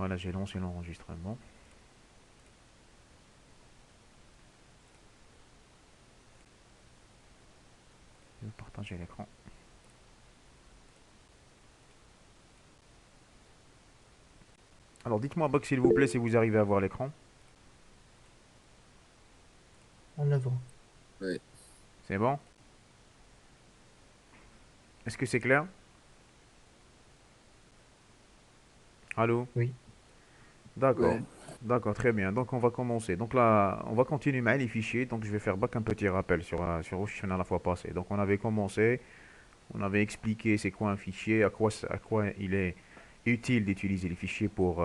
Voilà, j'ai lancé l'enregistrement. Je vais partager l'écran. Alors dites-moi, Box, s'il vous plaît, si vous arrivez à voir l'écran. En avant. Oui, C'est bon? Est-ce que c'est clair? Allô? Oui. D'accord. oui. D'accord, très bien. Donc on va commencer. Donc là, on va continuer avec les fichiers. Donc je vais faire back un petit rappel sur où je suis la fois passée. Donc on avait commencé, on avait expliqué c'est quoi un fichier, à quoi il est utile d'utiliser les fichiers pour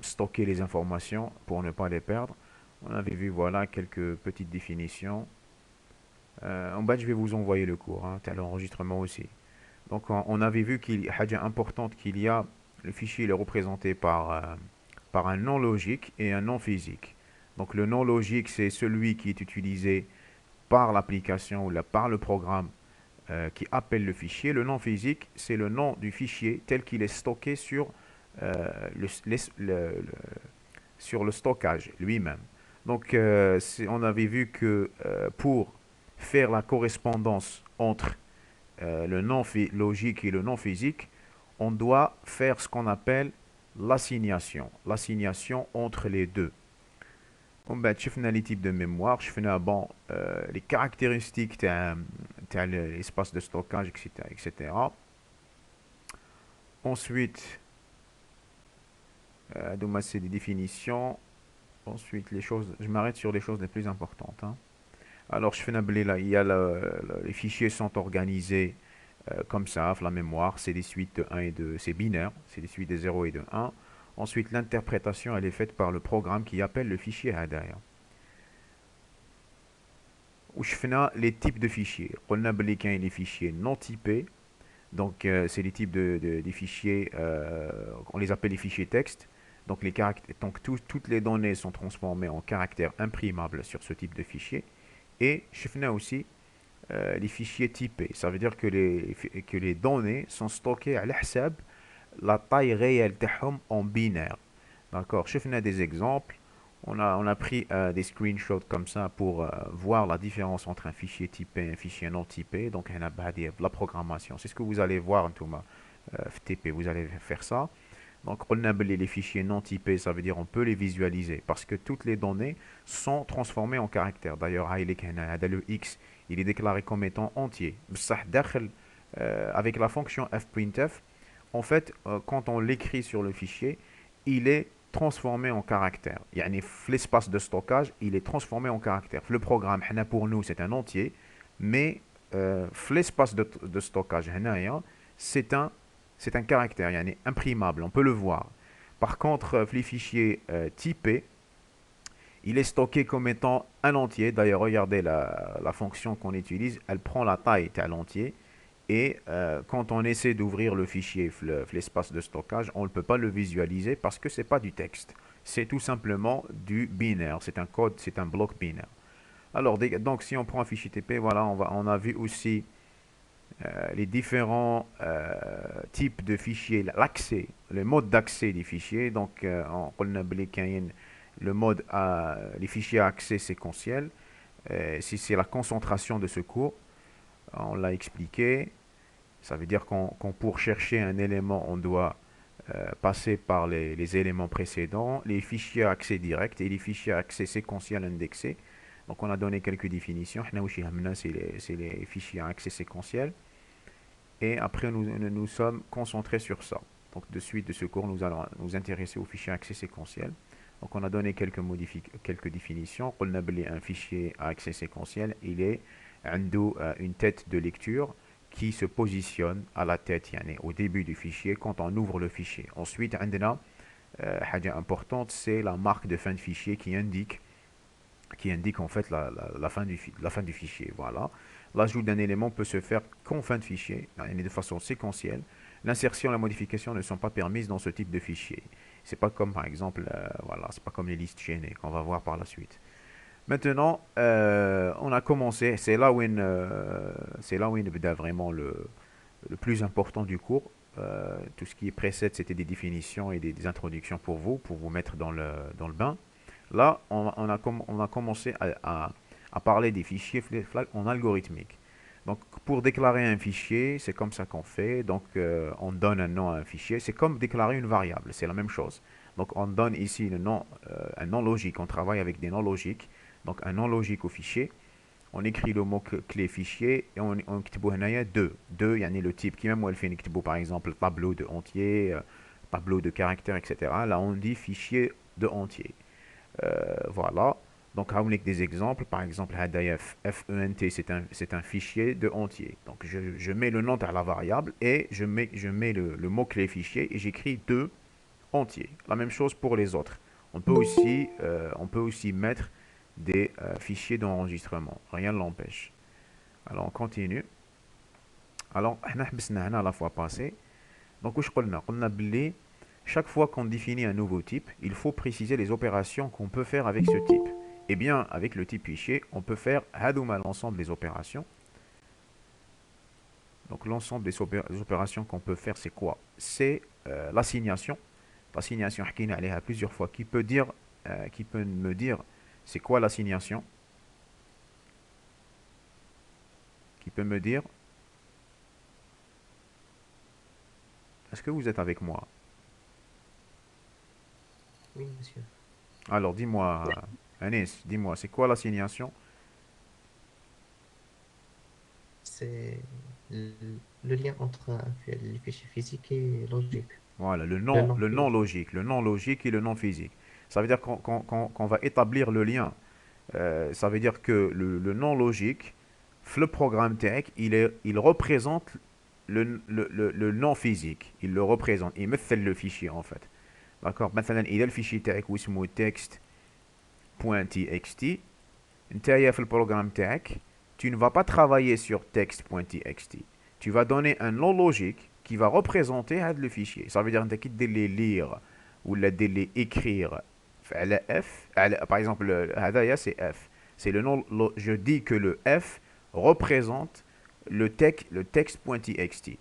stocker les informations, pour ne pas les perdre. On avait vu, voilà, quelques petites définitions. En bas, je vais vous envoyer le cours, hein, t'as l'enregistrement aussi. Donc on avait vu qu'il y a une importante qu'il y a, le fichier il est représenté par un nom logique et un nom physique. Donc le nom logique, c'est celui qui est utilisé par l'application ou par le programme qui appelle le fichier. Le nom physique, c'est le nom du fichier tel qu'il est stocké euh, le, sur le stockage lui-même. Donc on avait vu que pour faire la correspondance entre le nom logique et le nom physique, on doit faire ce qu'on appelle l'assignation entre les deux. On va voir les types de mémoire, je fais bon, les caractéristiques de l'espace de stockage, etc., etc. Ensuite, c'est des définitions. Ensuite, les choses, je m'arrête sur les choses les plus importantes, hein. Alors, je fais là, les fichiers sont organisés comme ça, la mémoire, c'est des suites de 1 et de, c'est binaire, c'est des suites de 0 et de 1. Ensuite, l'interprétation, elle est faite par le programme qui appelle le fichier header. Où je fais les types de fichiers. On a les fichiers non typés. Donc, c'est les types des fichiers, on les appelle les fichiers texte. Donc, toutes les données sont transformées en caractères imprimables sur ce type de fichier. Et je fais aussi les fichiers typés. Ça veut dire que les données sont stockées à l'hsab la taille réelle en binaire. D'accord. Je fais des exemples. On a pris des screenshots comme ça pour voir la différence entre un fichier typé et un fichier non typé. Donc, on a la programmation. C'est ce que vous allez voir, Thomas. FTP, vous allez faire ça. Donc, on a les fichiers non typés, ça veut dire on peut les visualiser parce que toutes les données sont transformées en caractères. D'ailleurs, le X, il est déclaré comme étant entier. Avec la fonction fprintf, en fait, quand on l'écrit sur le fichier, il est transformé en caractère. Yani, l'espace de stockage, il est transformé en caractère. Le programme, pour nous, c'est un entier, mais l'espace de stockage, c'est un caractère, yani imprimable, on peut le voir. Par contre, les fichiers typés, il est stocké comme étant un entier. D'ailleurs, regardez la fonction qu'on utilise, elle prend la taille de l'entier. Et quand on essaie d'ouvrir le fichier, l'espace de stockage, on ne peut pas le visualiser parce que ce n'est pas du texte. C'est tout simplement du binaire. C'est un code, c'est un bloc binaire. Alors, donc, si on prend un fichier TP, voilà, on a vu aussi les différents types de fichiers, l'accès, le mode d'accès des fichiers. Donc, on a le mode les fichiers à accès séquentiel. Si c'est la concentration de ce cours, on l'a expliqué. Ça veut dire qu'on pour chercher un élément, on doit passer par les éléments précédents, les fichiers à accès direct et les fichiers à accès séquentiel indexés. Donc on a donné quelques définitions. C'est les fichiers à accès séquentiel. Et après, nous nous sommes concentrés sur ça. Donc de suite de ce cours, nous allons nous intéresser aux fichiers à accès séquentiel. Donc on a donné quelques définitions. On a appelé un fichier à accès séquentiel. Il est une tête de lecture qui se positionne à la tête, yani, au début du fichier quand on ouvre le fichier. Ensuite, حاجة importante, c'est la marque de fin de fichier qui indique en fait la fin du fichier. Voilà. L'ajout d'un élément peut se faire qu'en fin de fichier, de façon séquentielle. L'insertion et la modification ne sont pas permises dans ce type de fichier. C'est pas comme par exemple, voilà, c'est pas comme les listes chaînées qu'on va voir par la suite. Maintenant, on a commencé, c'est là où on vraiment le plus important du cours. tout ce qui est preset, c'était des définitions et des introductions pour vous mettre dans le bain. Là, on a commencé à parler des fichiers flag en algorithmique. Donc, pour déclarer un fichier, c'est comme ça qu'on fait. Donc, on donne un nom à un fichier. C'est comme déclarer une variable, c'est la même chose. Donc, on donne ici le nom, un nom logique. On travaille avec des noms logiques. Donc, un nom logique au fichier. On écrit le mot clé fichier et on كتبوا هنايا deux. Deux, يعني le type qui même où elle fait نكتبوا par exemple tableau de entier, tableau de caractères, etc. Là, on dit fichier de entier. Voilà. Donc, avec des exemples. Par exemple, FENT, c'est un fichier de entier. Donc, je mets le nom à la variable et je mets le mot-clé fichier et j'écris deux entiers. La même chose pour les autres. On peut aussi mettre des fichiers d'enregistrement. Rien ne l'empêche. Alors, on continue. Alors, احنا حبسنا هنا la fois passée. Donc, واش قلنا باللي chaque fois qu'on définit un nouveau type, il faut préciser les opérations qu'on peut faire avec ce type. Eh bien, avec le type fichier, on peut faire hadouma l'ensemble des opérations. Donc, l'ensemble des opérations qu'on peut faire, c'est quoi? C'est l'assignation. L'assignation, حكينا عليها plusieurs fois. Qui peut me dire c'est quoi l'assignation? Qui peut me dire? Est-ce que vous êtes avec moi? Oui, monsieur. Alors, dis-moi, Anis, dis-moi, c'est quoi l'assignation? C'est le lien entre les fichiers physiques et logique. Voilà, Le nom physique. le nom logique et le nom physique. Ça veut dire qu'on va établir le lien. Ça veut dire que le nom logique, le programme tech, il représente le nom physique. Il le représente. Il me fait le fichier en fait. D'accord? Maintenant, il y a le fichier tech où c'est text.txt. Intérieur le programme tech, tu ne vas pas travailler sur text.txt. Tu vas donner un nom logique qui va représenter le fichier. Ça veut dire que tu vas lire ou les écrire F. Par exemple, c'est F. C'est le nom. Je dis que le F représente le text.txt.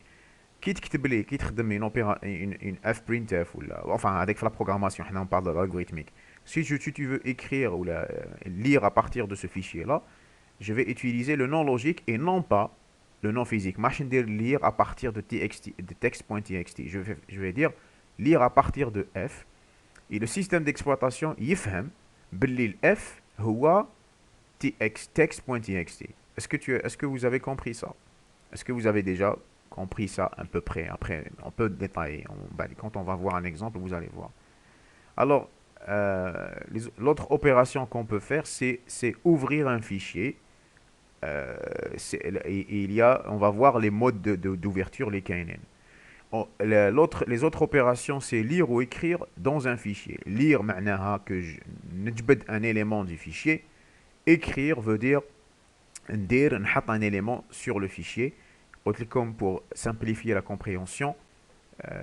Qui تخدم une fprintf ou enfin avec la programmation, on parle de l'algorithmique. Si tu veux écrire ou lire à partir de ce fichier là, je vais utiliser le nom logique et non pas le nom physique. Machine dire lire à partir de text.txt. Je vais dire lire à partir de f et le système d'exploitation يفهم باللي f هو text.txt. Est-ce que vous avez compris ça? Est-ce que vous avez déjà compris ça à peu près? Après, on peut détailler. Quand on va voir un exemple, vous allez voir. Alors, l'autre opération qu'on peut faire, c'est ouvrir un fichier. On va voir les modes d'ouverture, les KNN. Les autres opérations, c'est lire ou écrire dans un fichier. Lire, معناها que نجبد un élément du fichier. Écrire veut dire نحط un élément sur le fichier. Comme pour simplifier la compréhension,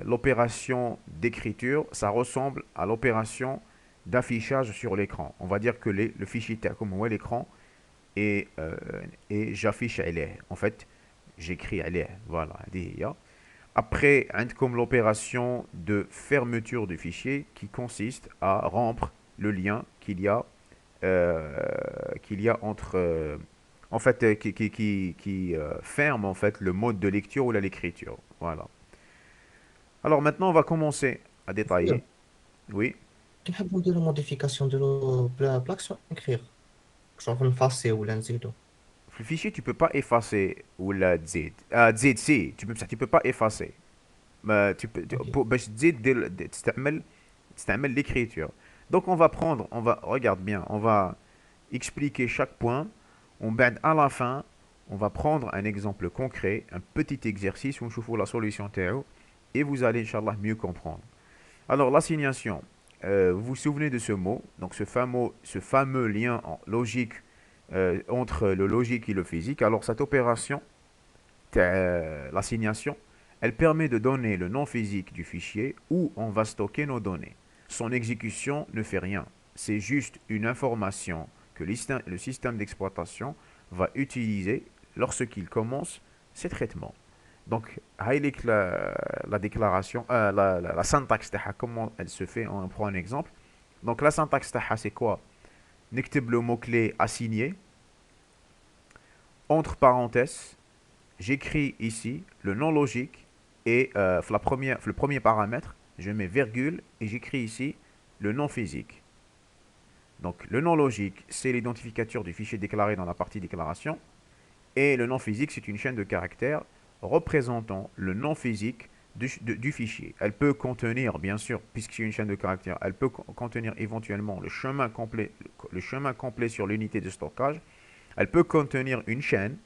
l'opération d'écriture, ça ressemble à l'opération d'affichage sur l'écran. On va dire que le fichier comme où est l'écran et j'affiche عليه. En fait, j'écris عليه. Voilà. Après, comme l'opération de fermeture du fichier qui consiste à rompre le lien qu'il y a entre en fait qui ferme en fait le mode de lecture ou l'écriture. Voilà. Alors maintenant, on va commencer à détailler. Oui. كي نحبوا نديرو موديفيكاسيون نديرو بلا بالاكسيون écrire. genre نفاسي ولا نزيدو. Le fichier, tu peux pas effacer ou la Z. Z, si, tu peux pas effacer. Mais Ok. pour باش تزيد تستعمل l'écriture. Donc regarde bien, on va expliquer chaque point. À la fin, on va prendre un exemple concret, un petit exercice où on chauffe la solution théo et vous allez, Inch'Allah, mieux comprendre. Alors, l'assignation, vous vous souvenez de ce mot, donc ce fameux lien logique entre le logique et le physique. Alors, cette opération, l'assignation, elle permet de donner le nom physique du fichier où on va stocker nos données. Son exécution ne fait rien. C'est juste une information que le système d'exploitation va utiliser lorsqu'il commence ses traitements. Donc, هايليك la déclaration, la syntaxe تاعها, comment elle se fait, on prend un exemple. Donc, la syntaxe تاعها, c'est quoi? نكتب le mot-clé assigné, entre parenthèses, j'écris ici le non logique et le premier paramètre, je mets virgule et j'écris ici le non physique. Donc, le non logique, c'est l'identificateur du fichier déclaré dans la partie déclaration. Et le nom physique, c'est une chaîne de caractères représentant le nom physique du fichier. Elle peut contenir, bien sûr, puisque c'est une chaîne de caractères, elle peut contenir éventuellement le chemin complet sur l'unité de stockage. Elle peut contenir une chaîne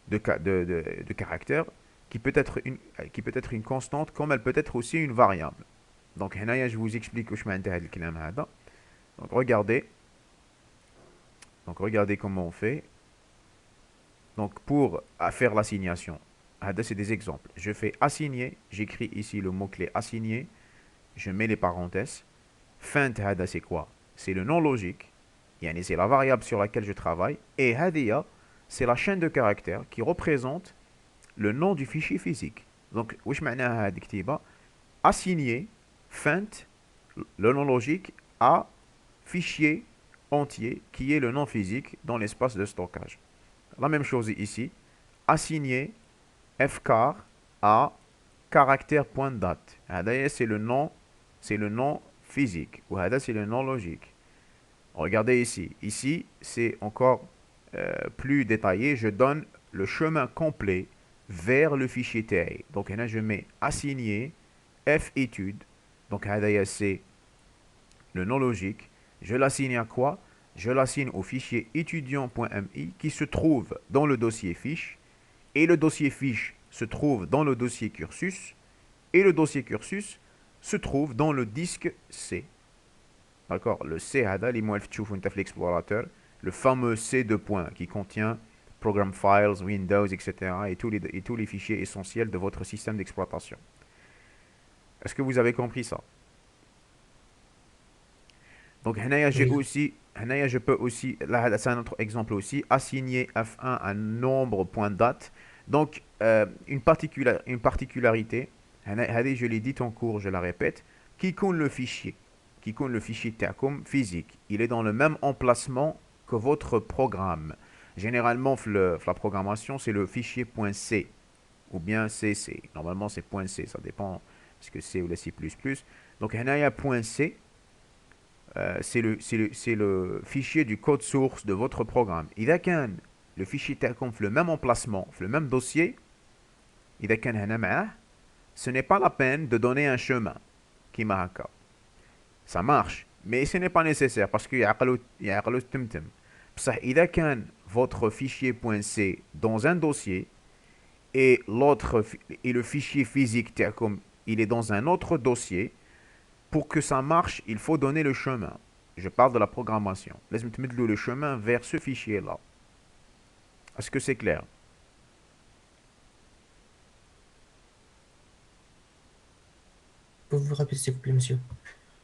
de caractères qui peut être une constante, comme elle peut être aussi une variable. Donc, je vous explique où je m'intéresse. Donc, regardez. Donc, regardez comment on fait. Donc, pour faire l'assignation, c'est des exemples. Je fais assigner, j'écris ici le mot-clé assigner, je mets les parenthèses. Fint, c'est quoi? C'est le non logique, c'est la variable sur laquelle je travaille. Et hadia, c'est la chaîne de caractères qui représente le nom du fichier physique. Donc, wesh معناها هاد الكتيبة assigner fint le nom logique à fichier entier qui est le nom physique dans l'espace de stockage. La même chose ici, assigner fcar à caractère.date. C'est le nom physique. Ou c'est le nom logique. Regardez ici. Ici, c'est encore plus détaillé. Je donne le chemin complet vers le fichier TI. Donc là, je mets assigner f étude. Donc c'est le nom logique. Je l'assigne à quoi? Je l'assigne au fichier étudiant.mi qui se trouve dans le dossier fiche. Et le dossier fiche se trouve dans le dossier cursus. Et le dossier cursus se trouve dans le disque C. D'accord? Le C, l'explorateur, le fameux C2 points qui contient Program Files, Windows, etc. Et tous les fichiers essentiels de votre système d'exploitation. Est-ce que vous avez compris ça? Donc, Oui, je peux aussi, là, c'est un autre exemple aussi, assigner F1 un nombre point date. Donc, une particularité, je l'ai dit en cours, je la répète, qui compte le fichier TACOM physique, il est dans le même emplacement que votre programme. Généralement, la programmation, c'est le fichier .c ou bien .cc. Normalement, c'est .c, ça dépend ce que c'est ou le C++. Donc, il y a .c. C'est le fichier du code source de votre programme. إذا كان le fichier تاعكم في le même emplacement, في le même dossier, إذا كان هنا معاه, ce n'est pas la peine de donner un chemin كيما هكا. Ça marche, mais ce n'est pas nécessaire parce que يعقلو تمتم. بصح إذا كان votre fichier .c dans un dossier et le fichier physique تاعكم, il est dans un autre dossier, pour que ça marche, il faut donner le chemin. Je parle de la programmation. Laisse-moi te mettre le chemin vers ce fichier-là. Est-ce que c'est clair? pouvez-vous répéter s'il vous plaît, monsieur?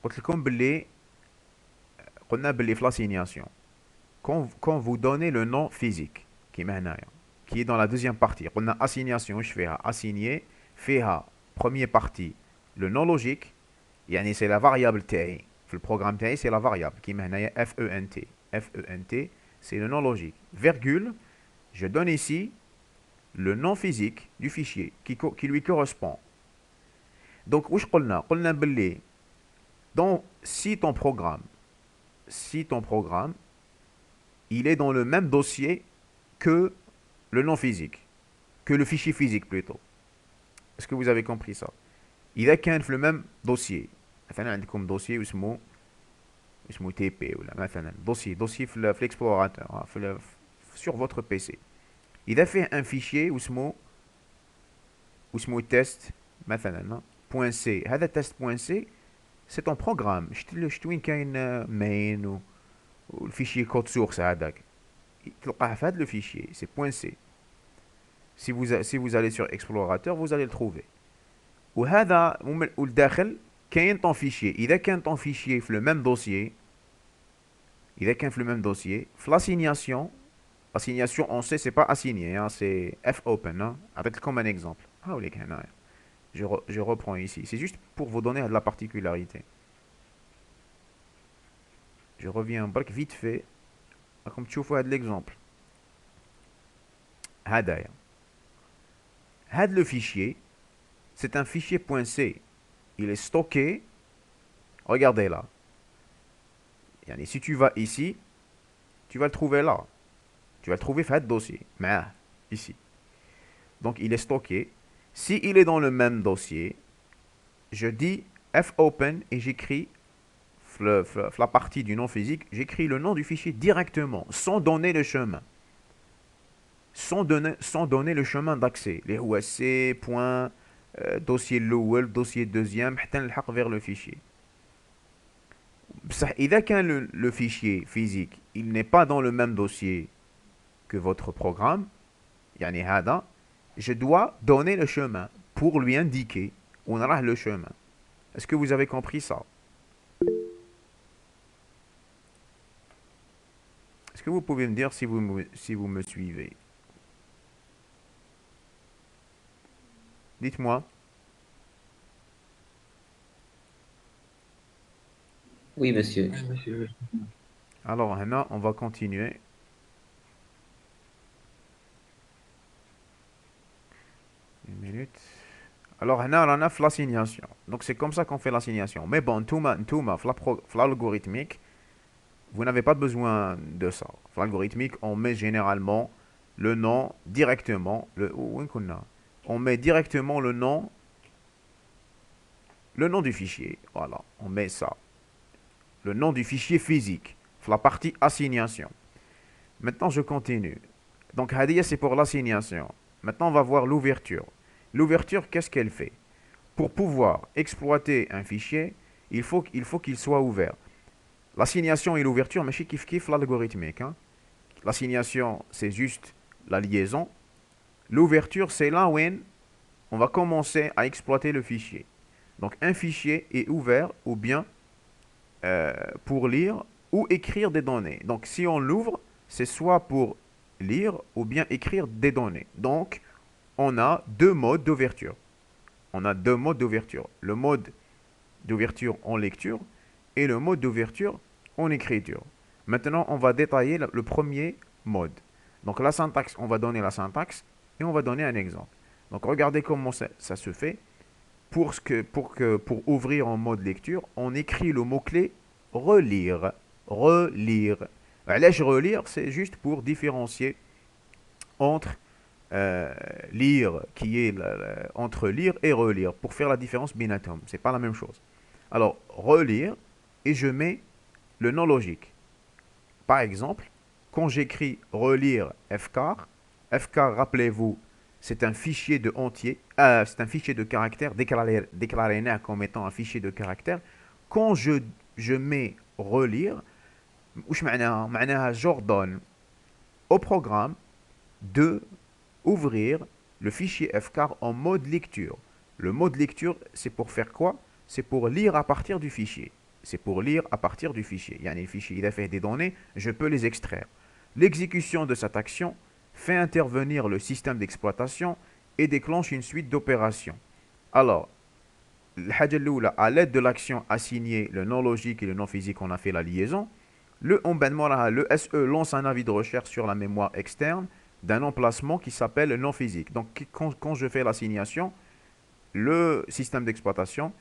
قلت لكم باللي قلنا باللي في l'assignation. Quand vous donnez le nom physique qui est dans la deuxième partie, قلنا assignation, je fais assigner, فيها première partie, le nom logique, c'est la variable تاعي. في le programme تاعي, c'est la variable qui هنايا FENT. FENT, c'est le nom logique. Virgule, je donne ici le nom physique du fichier qui lui correspond. Donc, où je قلنا باللي si ton programme, il est dans le même dossier que le nom physique, que le fichier physique plutôt. Est-ce que vous avez compris ça? إذا كان في le même dossier, مثلا عندكم dossier اسمه TP ولا مثلا dossier في l'explorateur sur votre PC. إذا فيه un fichier اسمه test مثلا .c. هذا test.c c'est ton programme. شفت وين كاين main والفيشي code source هذاك تلقاه في هذا le fichier, c'est .c. Si vous allez sur explorateur, vous allez le trouver. وهذا والداخل كاين ton fichier. إذا كان ton fichier في le même dossier, في l'assignation, on sait c'est pas assigné, hein, c'est fopen. Hein. Avec comme un exemple. Je reprends ici. C'est juste pour vous donner de la particularité. Je reviens vite fait. Comme tu vois l'exemple. هذا le fichier, c'est un fichier .c. Il est stocké. Regardez là. Si tu vas ici, tu vas le trouver là. Tu vas le trouver dans ce dossier. Ici. Donc il est stocké. Si il est dans le même dossier, je dis fopen et j'écris la partie du nom physique, j'écris le nom du fichier directement, sans donner le chemin. Sans donner le chemin d'accès. Les OSC, point, dossier l'eau, dossier deuxième, vers le fichier. إذا كان le fichier physique, il n'est pas dans le même dossier que votre programme, يعني هذا, je dois donner le chemin pour lui indiquer où on a le chemin. Est-ce que vous avez compris ça? Est-ce que vous pouvez me dire si vous me suivez? Dites-moi. Oui, monsieur. Alors, maintenant, on va continuer. Une minute. Alors, on a l'assignation. Donc, c'est comme ça qu'on fait l'assignation. Mais bon, tout l'algorithmique, vous n'avez pas besoin de ça. L'algorithmique, on met généralement le nom directement. On met directement le nom du fichier. Voilà, on met ça. Le nom du fichier physique. La partie assignation. Maintenant, je continue. Donc, Hadia, c'est pour l'assignation. Maintenant, on va voir l'ouverture. L'ouverture, qu'est-ce qu'elle fait? Pour pouvoir exploiter un fichier, il faut qu'il soit ouvert. L'assignation et l'ouverture, mais kiff l'algorithmique. Hein? L'assignation, c'est juste la liaison. L'ouverture, c'est là où on va commencer à exploiter le fichier. Donc, un fichier est ouvert ou bien pour lire ou écrire des données. Donc, si on l'ouvre, c'est soit pour lire ou bien écrire des données. Donc, on a deux modes d'ouverture. Le mode d'ouverture en lecture et le mode d'ouverture en écriture. Maintenant, on va détailler le premier mode. Donc, la syntaxe, on va donner la syntaxe et on va donner un exemple. Donc, regardez comment ça se fait. Pour ouvrir en mode lecture, on écrit le mot-clé relire. Relire. Relire, c'est juste pour différencier entre lire, qui est entre lire et relire, pour faire la différence binatom. C'est pas la même chose. Alors, relire, et je mets le nom logique. Par exemple, quand j'écris relire fcar, rappelez-vous, c'est un fichier de entier, c'est un fichier de caractères déclaré comme étant un fichier de caractères. Quand je mets relire, j'ordonne au programme de ouvrir le fichier fcar en mode lecture. Le mode lecture, c'est pour faire quoi? C'est pour lire à partir du fichier. Il y a un fichier, il a fait des données, je peux les extraire. L'exécution de cette action fait intervenir le système d'exploitation et déclenche une suite d'opérations. Alors, à l'aide de l'action assignée, le non logique et le non physique, on a fait la liaison. Le SE lance un avis de recherche sur la mémoire externe d'un emplacement qui s'appelle non physique. Donc, quand je fais l'assignation, le système d'exploitation,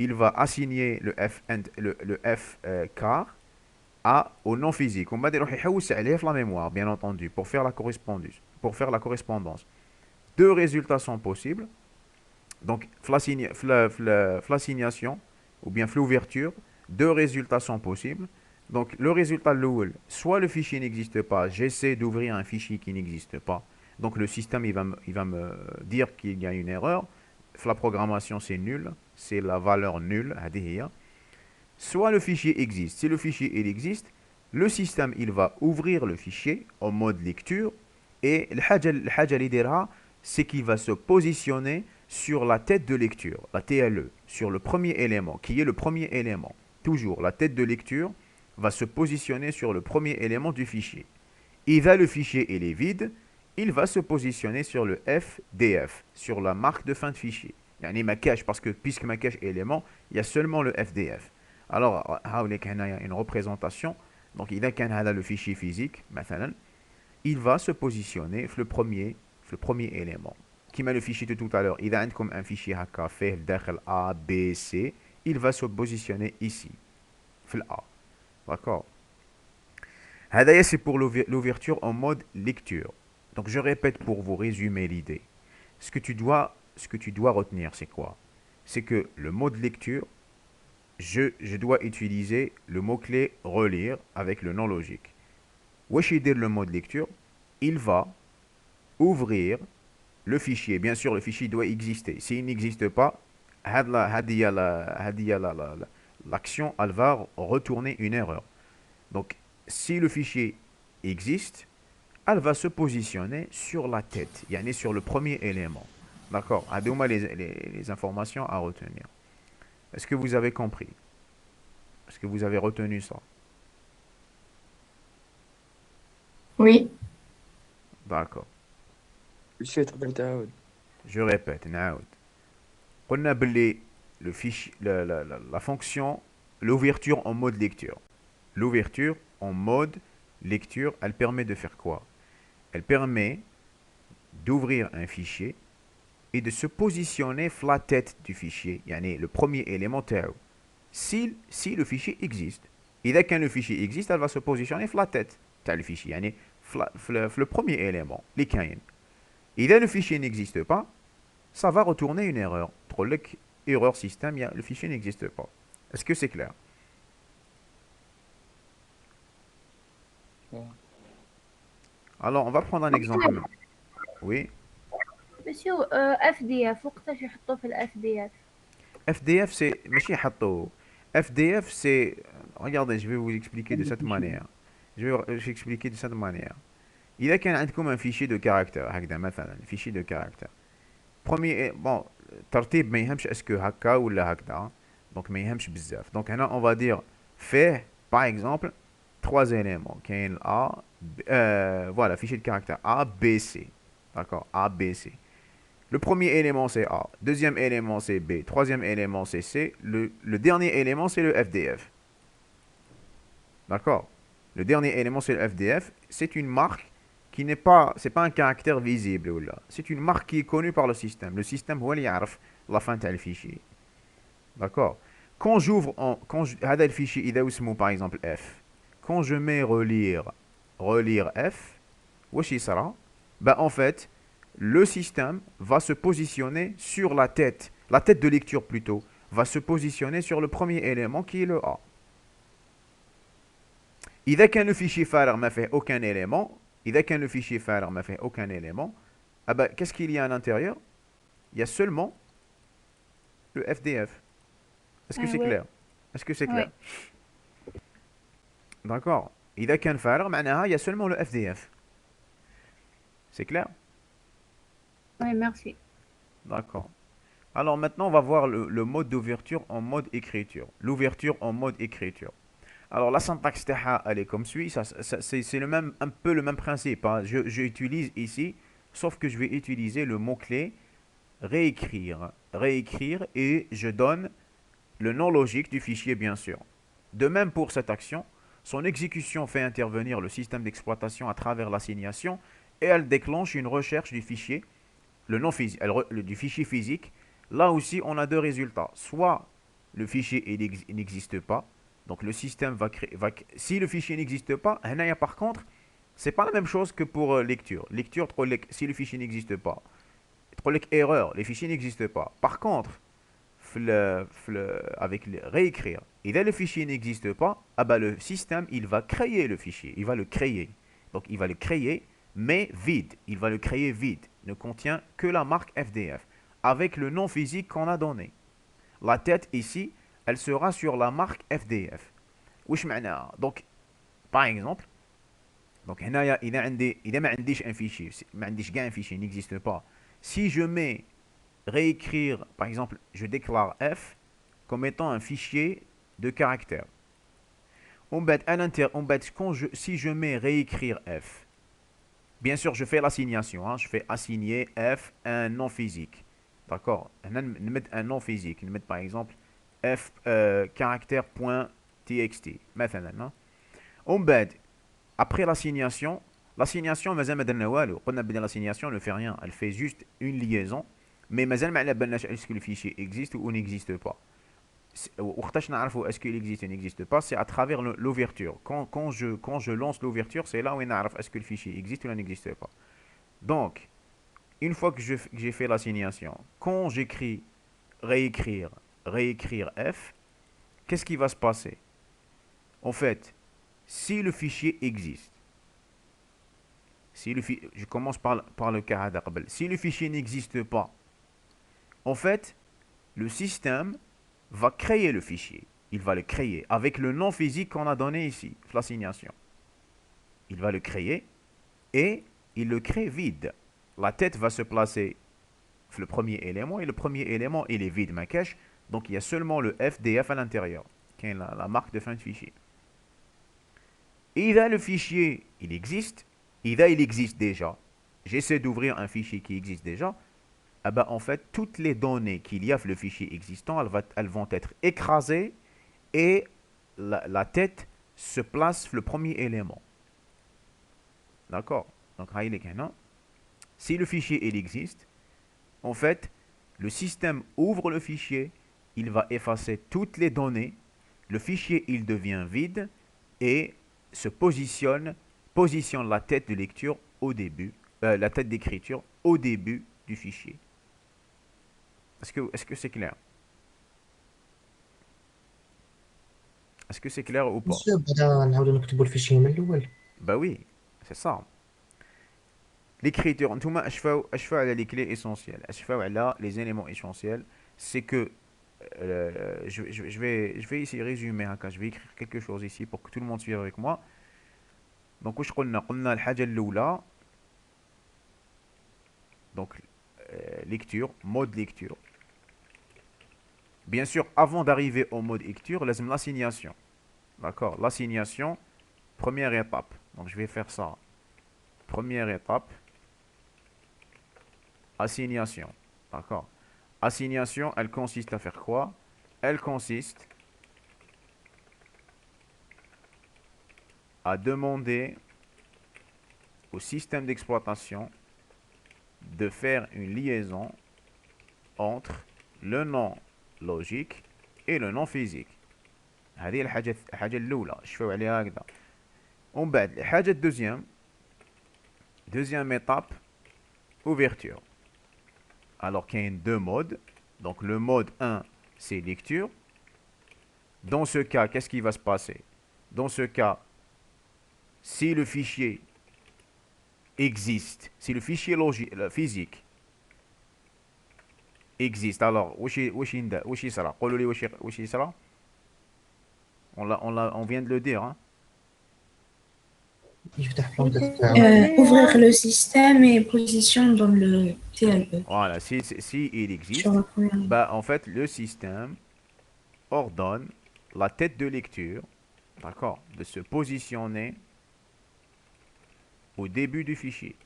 il va assigner le car au non physique. On va dire la mémoire, bien entendu, pour faire la correspondance. Deux résultats sont possibles. Donc, l'assignation ou bien l'ouverture, deux résultats sont possibles. Donc, le résultat, soit le fichier n'existe pas, j'essaie d'ouvrir un fichier qui n'existe pas. Donc, le système, il va me dire qu'il y a une erreur. La programmation, c'est nul, c'est la valeur nulle. Soit le fichier existe. Si le fichier il existe, le système, il va ouvrir le fichier en mode lecture. Et le haja c'est qu'il va se positionner sur la tête de lecture, la TLE, sur le premier élément, qui est le premier élément. Toujours, la tête de lecture va se positionner sur le premier élément du fichier. Et là, le fichier il est vide, il va se positionner sur le FDF, sur la marque de fin de fichier. يعني ma cache, parce que puisque ma cache est élément, il y a seulement le FDF. Alors, هاوليك هنايا une représentation. Donc, إذا كان هذا le fichier physique, مثلا, il va se positionner le premier élément. Qui met le fichier de tout à l'heure. إذا عندكم un fichier هكا فيه داخل A, B, C, il va se positionner ici, في A. D'accord. هذا c'est pour l'ouverture en mode lecture. Donc je répète pour vous résumer l'idée. Ce que tu dois retenir, c'est quoi? C'est que le mode lecture, je dois utiliser le mot-clé relire avec le non logique. Wesh يدير le mode lecture, il va ouvrir le fichier. Bien sûr, le fichier doit exister. S'il n'existe pas, l'action, elle va retourner une erreur. Donc, si le fichier existe, elle va se positionner sur la tête, yani sur le premier élément. D'accord? Adoma les informations à retenir. Est-ce que vous avez compris? Est-ce que vous avez retenu ça? Oui. D'accord. monsieur تقدر تعاود Je répète, نعاود. قلنا باللي le fichier, la fonction, l'ouverture en mode lecture. L'ouverture en mode lecture, elle permet de faire quoi? Elle permet d'ouvrir un fichier et de se positionner la tête du fichier, yani le premier élément تاعو. Si le fichier existe. إذا كان le fichier existe, elle va se positionner la tête تاع le fichier, يعني le premier élément اللي كاين. إذا le fichier n'existe pas, ça va retourner une erreur. تقول لك erreur système, le fichier n'existe pas. Est-ce que c'est clair? Alors, on va prendre un exemple. Oui. مسيو اف دي اف وقتاش يحطوه في الاف دي اف؟ FDF, c'est... ماشي يحطوا. FDF, c'est... Regardez, je vais vous expliquer de cette manière. Je vais expliquer de cette manière. إذا كان عندكم un fichier de caractère هكذا مثلا fichier de caractère. Premier, bon, الترتيب ما يهمش اسكو هكا ولا هكذا. Donc ما يهمش بزاف. Donc هنا on va dire fait par exemple trois éléments. كاين A, voilà, fichier de caractère A, B, C. D'accord, A, B, C. Le premier élément c'est A, deuxième élément c'est B, troisième élément c'est C, le dernier élément c'est le FDF. D'accord? Le dernier élément c'est le FDF, c'est une marque qui n'est pas, c'est pas un caractère visible ou là. C'est une marque qui est connue par le système. Le système هو اللي يعرف la fin تاع الفيشي. D'accord? Quand j'ouvre هذا الفيشي إذا اسمه par exemple F. Quand je mets relire F, واش يصرى؟ Bah en fait, le système va se positionner sur la tête de lecture plutôt, va se positionner sur le premier élément qui est le A. إذا كان le fichier فارغ ما فيه aucun élément, إذا كان le fichier فارغ ما فيه aucun élément, ah bah, qu'est-ce qu'il y a à l'intérieur? Il y a seulement le FDF. Est-ce que c'est ouais. clair? Est-ce que c'est clair? Ouais. D'accord. إذا كان فارغ معناها il y a seulement le FDF. C'est clair? Oui, merci. D'accord. Alors maintenant, on va voir le mode d'ouverture en mode écriture. L'ouverture en mode écriture. Alors la syntaxe TH, elle est comme suit. C'est un peu le même principe. Hein. J'utilise ici, sauf que je vais utiliser le mot-clé réécrire. Réécrire et je donne le nom logique du fichier, bien sûr. De même pour cette action, son exécution fait intervenir le système d'exploitation à travers l'assignation et elle déclenche une recherche du fichier, le nom physique, du fichier physique. Là aussi, on a deux résultats. Soit le fichier n'existe pas, donc le système va créer. Si le fichier n'existe pas, par contre, c'est pas la même chose que pour lecture. Lecture, si le fichier n'existe pas, erreur, les fichiers n'existent pas. Par contre, avec le réécrire, et là le fichier n'existe pas, ah bah, le système il va créer le fichier, il va le créer. Donc il va le créer, mais vide. Il va le créer vide, ne contient que la marque FDF, avec le nom physique qu'on a donné. La tête ici, elle sera sur la marque FDF. وش معناها؟ Donc, par exemple, donc هنايا إذا ما عنديش un fichier, ما عنديش كاع un fichier, n'existe pas. Si je mets réécrire, par exemple, je déclare F comme étant un fichier de caractères. Si je mets réécrire F, Bien sûr, je fais l'assignation, hein, je fais assigner f un nom physique. D'accord? On met un nom physique. On met par exemple f caractère.txt. مثلا, hein. ومن بعد, après l'assignation, مازال ما درنا والو. قلنا بلي l'assignation ne fait rien. Elle fait juste une liaison. Mais مازال ما على بالناش est-ce que le fichier existe ou n'existe pas. وقتاش نعرفوا est-ce qu'il existe ou n'existe pas, c'est à travers l'ouverture. Quand je lance l'ouverture, c'est là où on نعرف est-ce que le fichier existe ou n'existe pas. Donc, une fois que j'ai fait l'assignation, quand j'écris réécrire f, qu'est-ce qui va se passer? En fait, si le fichier existe, je commence par le cas هذا قبل. Si le fichier n'existe pas, en fait, le système va créer le fichier. Il va le créer avec le nom physique qu'on a donné ici, l'assignation. Il va le créer et il le crée vide. La tête va se placer le premier élément et le premier élément il est vide, ma cache. Donc il y a seulement le FDF à l'intérieur, qui est la marque de fin de fichier. Et là le fichier il existe, et là il existe déjà. J'essaie d'ouvrir un fichier qui existe déjà. Ah ben, en fait, toutes les données qu'il y a sur le fichier existant, elles vont être écrasées et la tête se place sur le premier élément. D'accord? Donc, si le fichier il existe, en fait, le système ouvre le fichier, il va effacer toutes les données, le fichier il devient vide et se positionne la tête de lecture au début, la tête d'écriture au début du fichier. Est-ce que c'est clair? Est-ce que c'est clair ou pas? مسيو بعدا نعاودو نكتبو الفيشي من الأول. Bah oui, c'est ça. L'écriture, انتوما اشفاو على les clés essentielles, اشفاو على les éléments essentiels, c'est que je vais essayer de résumer هكا, je vais écrire quelque chose ici pour que tout le monde suive avec moi. Donc واش قلنا الحاجة الأولى, donc lecture, mode lecture. Bien sûr, avant d'arriver au mode lecture, لازم l'assignation. D'accord? L'assignation, première étape. Donc je vais faire ça. Première étape, assignation. D'accord? Assignation, elle consiste à faire quoi? Elle consiste à demander au système d'exploitation de faire une liaison entre le nom logique et le nom physique. هذه الحاجة الأولى شوفوا عليها هكذا. ومن بعد الحاجة deuxième étape, ouverture. Alors qu'il y a deux modes. Donc le mode 1, c'est lecture. Dans ce cas, qu'est-ce qui va se passer? Dans ce cas, si le fichier existe, si le fichier physique existe, alors وش يصرى؟ قولوا لي وش يصرى؟ On vient de le dire, hein? يفتح بلانتة تاعو. Ouvrir le système et position dans le TLE. Voilà, si il Sur existe, la première ligne. bah en fait le système ordonne la tête de lecture, d'accord, de se positionner au début du fichier.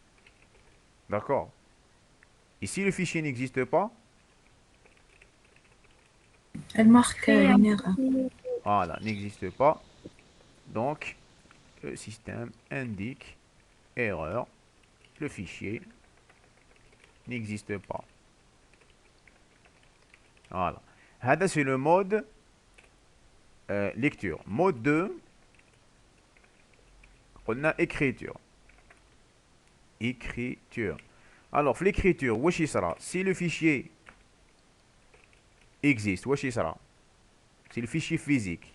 D'accord? Et si le fichier n'existe pas, Elle marque une erreur. voilà, n'existe pas, donc le système indique erreur, le fichier n'existe pas. Voilà. هذا c'est le mode lecture. Mode 2, on a écriture. Écriture. Alors, l'écriture, واش يصرى? Si le fichier existe, واش يصرى? C'est le fichier physique.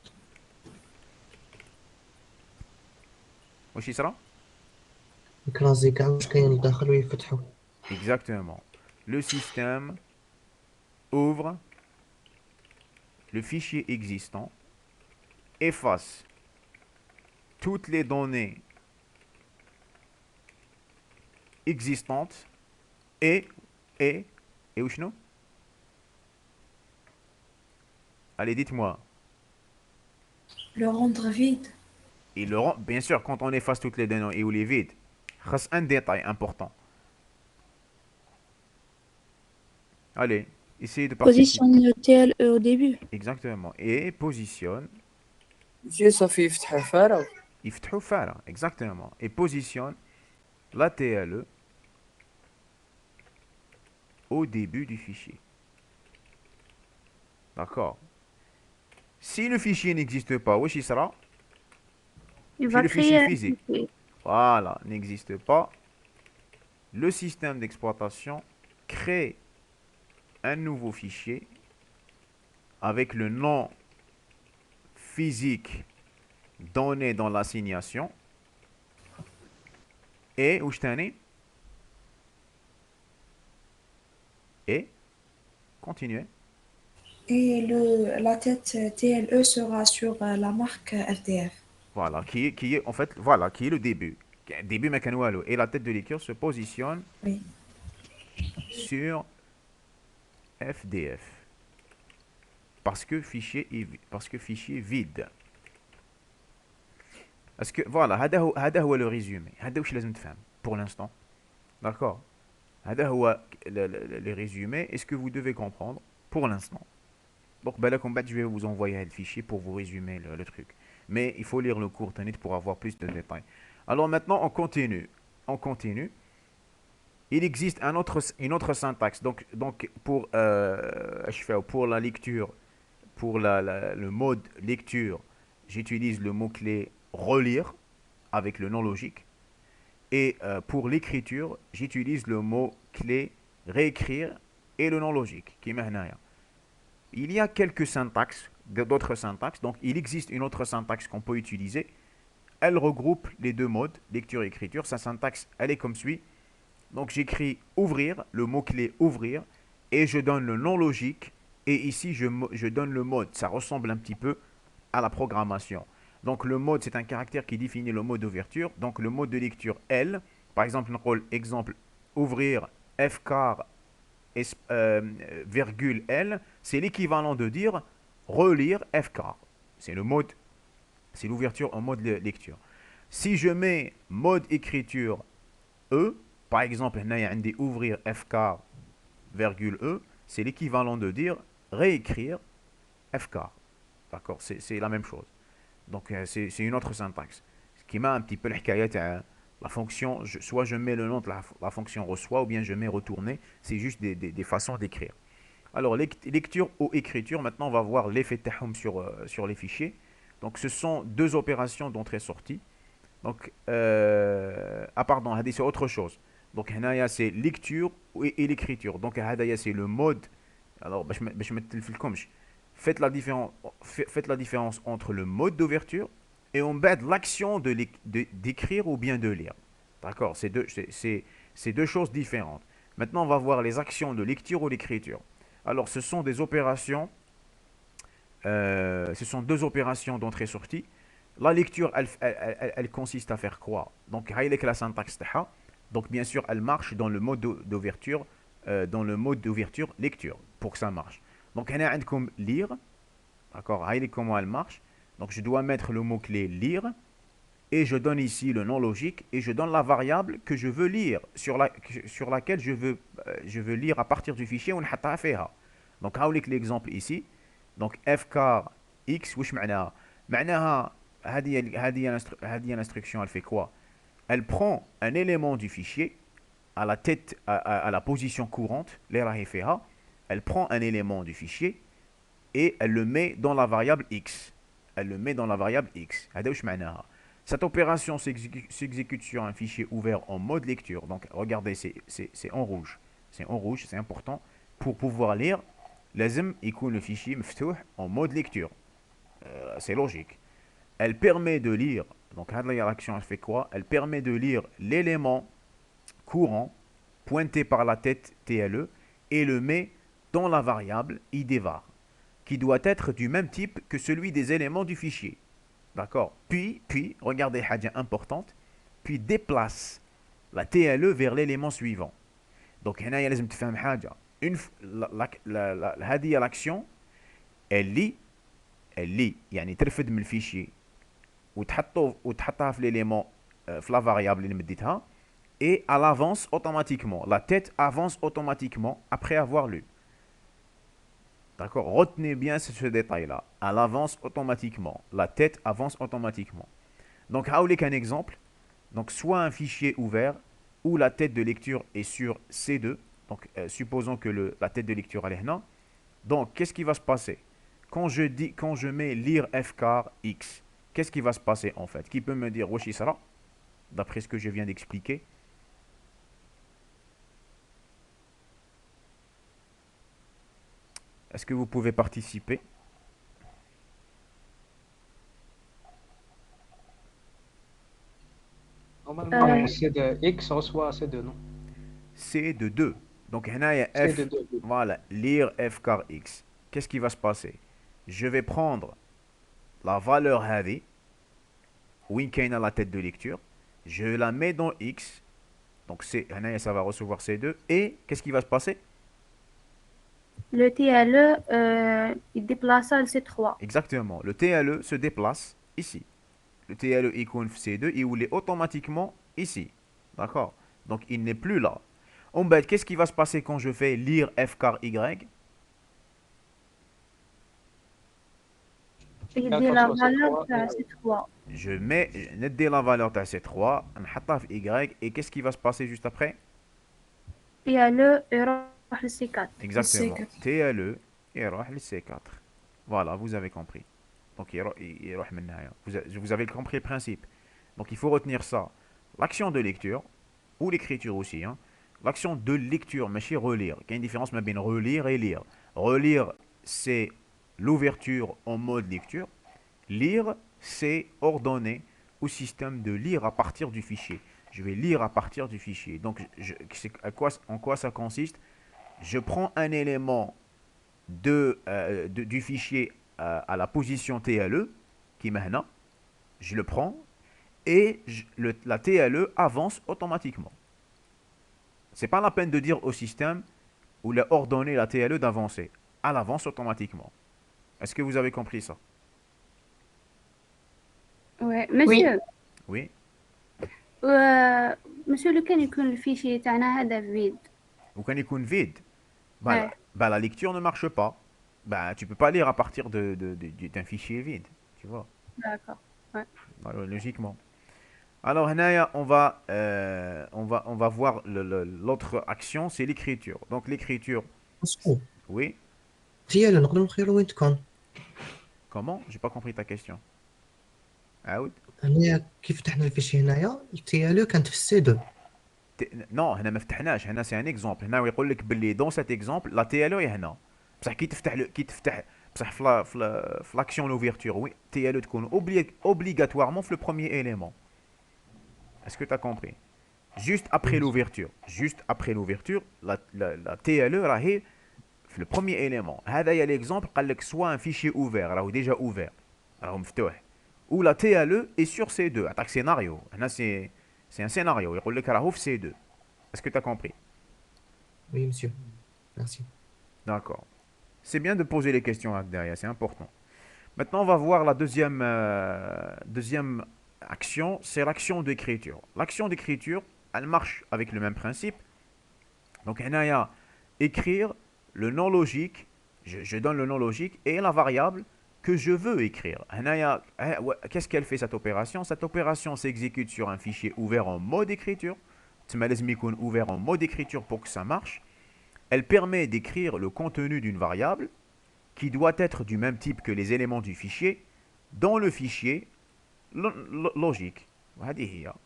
واش يصرى؟ يكرازي كاع واش كاين لداخل ويفتحو. Exactement. Le système ouvre le fichier existant, efface toutes les données existantes et وش شنو؟ Allez, dites-moi. Le rendre vide. Et bien sûr, quand on efface toutes les données et où les vides, خاص un détail important. Allez, essayez de participer. Positionne le TLE au début. Exactement. Et positionne. monsieur صافي يفتح فارغ. يفتحوا فارغ. Exactement. Et positionne la TLE au début du fichier. D'accord. Si le fichier n'existe pas, où il sera? Il Si va le fichier créer un physique, fichier. voilà, n'existe pas, le système d'exploitation crée un nouveau fichier avec le nom physique donné dans l'assignation et où je t'en ai et continuez. Et la tête TLE sera sur la marque FDF. Voilà, qui est en fait, voilà, qui est le début. Début mécano et la tête de l'écure se positionne Oui. sur FDF parce que fichier vide. Est-ce que voilà, هذا هو le résumé. هذا واش لازم تفهم pour l'instant. D'accord. هذا هو le résumé. Est-ce que vous devez comprendre pour l'instant? Donc, ben là, je vais vous envoyer le fichier pour vous résumer le truc. Mais il faut lire le cours Tanit pour avoir plus de détails. Alors maintenant, on continue. On continue. Il existe une autre syntaxe. Donc pour la lecture, pour le mode lecture, j'utilise le mot-clé relire avec le nom logique. Et pour l'écriture, j'utilise le mot-clé réécrire et le nom logique, qui est هنايا. Il y a quelques syntaxes, d'autres syntaxes. Donc, il existe une autre syntaxe qu'on peut utiliser. Elle regroupe les deux modes, lecture et écriture. Sa syntaxe, elle est comme suit. Donc, j'écris ouvrir, le mot-clé ouvrir, et je donne le nom logique. Et ici, je donne le mode. Ça ressemble un petit peu à la programmation. Donc, le mode, c'est un caractère qui définit le mode d'ouverture. Donc, le mode de lecture, L. Par exemple, exemple, ouvrir F car virgule L, c'est l'équivalent de dire relire F car. C'est le mode, c'est l'ouverture en mode lecture. Si je mets mode écriture E, par exemple, ouvrir F car virgule E, c'est l'équivalent de dire réécrire F car. D'accord, c'est la même chose. Donc c'est une autre syntaxe. Ce qui m'a un petit peu la fonction, soit je mets le nom de la fonction reçoit, ou bien je mets retourner. C'est juste des façons d'écrire. Alors, lecture ou écriture, maintenant on va voir l'effet tahum sur les fichiers. Donc ce sont deux opérations d'entrée-sortie. Donc, pardon, c'est autre chose. Donc, هنايا c'est lecture et l'écriture. Donc, هذايا c'est le mode. Alors, باش ما تلفلكمش. Faites la différence entre le mode d'ouverture et on bête l'action d'écrire ou bien de lire. D'accord, c'est deux choses différentes. Maintenant, on va voir les actions de lecture ou d'écriture. Alors, ce sont deux opérations d'entrée-sortie. La lecture, elle consiste à faire quoi? Donc, la syntaxe. Donc, bien sûr, elle marche dans le mode d'ouverture, lecture, pour que ça marche. Donc, on a comme lire. D'accord, comment elle marche. Donc, je dois mettre le mot-clé lire. Et je donne ici le nom logique. Et je donne la variable que je veux lire, sur laquelle je veux lire à partir du fichier. Donc, l'exemple ici. Donc, f car x, وش معناها؟ معناها هذه l'instruction, elle fait quoi? Elle prend un élément du fichier à la tête, à la position courante, elle prend un élément du fichier et elle le met dans la variable x. Elle le met dans la variable x. Cette opération s'exécute sur un fichier ouvert en mode lecture. Donc regardez, c'est en rouge. C'est en rouge, c'est important. Pour pouvoir lire, لازم يكون le fichier مفتوح en mode lecture. C'est logique. Elle permet de lire, donc l'action elle fait quoi? Elle permet de lire l'élément courant pointé par la tête TLE et le met dans la variable idvar, qui doit être du même type que celui des éléments du fichier. D'accord? Puis, regardez, hadja importante, puis déplace la TLE vers l'élément suivant. Donc, هنا لازم تفهم حاجة. هذه l'action, elle lit, يعني ترفد من الفيشي وتحطها في l'élément في la variable اللي مديتها. et elle avance automatiquement. La tête avance automatiquement après avoir lu. D'accord? Retenez bien ce détail-là. Elle avance automatiquement. La tête avance automatiquement. Donc, haoulek un exemple. Donc, soit un fichier ouvert où la tête de lecture est sur C2. Donc, supposons que la tête de lecture elle est là. Donc, qu'est-ce qui va se passer? Quand je mets lire fcar x, qu'est-ce qui va se passer en fait? Qui peut me dire, wesh Isra, d'après ce que je viens d'expliquer? Est-ce que vous pouvez participer? Normalement, c'est de X reçoit c'est de non. C'est de 2. Donc, il y a C'est f, de 2. voilà, lire f car x. Qu'est-ce qui va se passer? Je vais prendre la valeur hadi, où il y a la tête de lecture, je la mets dans x, donc ça va recevoir C2, et qu'est-ce qui va se passer? Le TLE il déplace le C3. Exactement, le TLE se déplace ici. Le TLE icône C2, il est automatiquement ici. D'accord? Donc il n'est plus là. En bête, qu'est-ce qui va se passer quand je fais lire f car y? Il dit la valeur de C3. Je mets la valeur de C3, y, et qu'est-ce qui va se passer juste après? TLE يروح le C4. Exactement. C4. TLE et le C4. Voilà, vous avez compris. Donc, vous avez compris le principe. Donc, il faut retenir ça. L'action de lecture, ou l'écriture aussi, hein. L'action de lecture, mais chez relire. Il y a une différence entre relire et lire. Relire, c'est l'ouverture en mode lecture. Lire, c'est ordonner au système de lire à partir du fichier. Je vais lire à partir du fichier. Donc, en quoi ça consiste? Je prends un élément du fichier à la position TLE, qui est maintenant, je le prends, et la TLE avance automatiquement. C'est pas la peine de dire au système ou ordonner la TLE d'avancer. Elle avance automatiquement. Est-ce que vous avez compris ça? Ouais, monsieur. Oui. monsieur لو كان يكون الفيشي تاعنا هذا فيد. Ou quand il est vide, Ouais. la lecture ne marche pas. Tu peux pas lire à partir d'un fichier vide. Tu vois, D'accord. Ouais. voilà, logiquement. Alors, Hanaya, on va voir l'autre action, c'est l'écriture. Donc, l'écriture, مسكو oui. ديالو نقدر نخيرو وين تكون. Comment? J'ai pas compris ta question. Ah oui. هنايا كي فتحنا الفيشي هنايا ديالو كانت في السي 2. Non, هنا ما فتحناش. هنا c'est un exemple. هنا يقول لك باللي dans cet exemple, la TLE est هنا. بصح كي تفتح بصح في l'action l'ouverture, oui, TLE تكون obligatoirement في le premier élément. Est-ce que tu as compris? Juste après l'ouverture. Juste après l'ouverture, la TLE راهي في le premier élément. هذا هي l'exemple قال لك soit un fichier ouvert, راهو déjà ouvert, راهو مفتوح. Ou la TLE est sur C2. Attaque scénario. Là, c'est un scénario. يقول لك راهو في C2. Est-ce que tu as compris? Oui, monsieur. Merci. D'accord. C'est bien de poser les questions derrière, c'est important. Maintenant, on va voir la deuxième action, c'est l'action d'écriture. L'action d'écriture, elle marche avec le même principe. Donc, il y a écrire le nom logique, je donne le nom logique et la variable que je veux écrire. Qu'est-ce qu'elle fait cette opération? Cette opération s'exécute sur un fichier ouvert en mode écriture. Ouvert en mode écriture pour que ça marche. Elle permet d'écrire le contenu d'une variable qui doit être du même type que les éléments du fichier dans le fichier logique.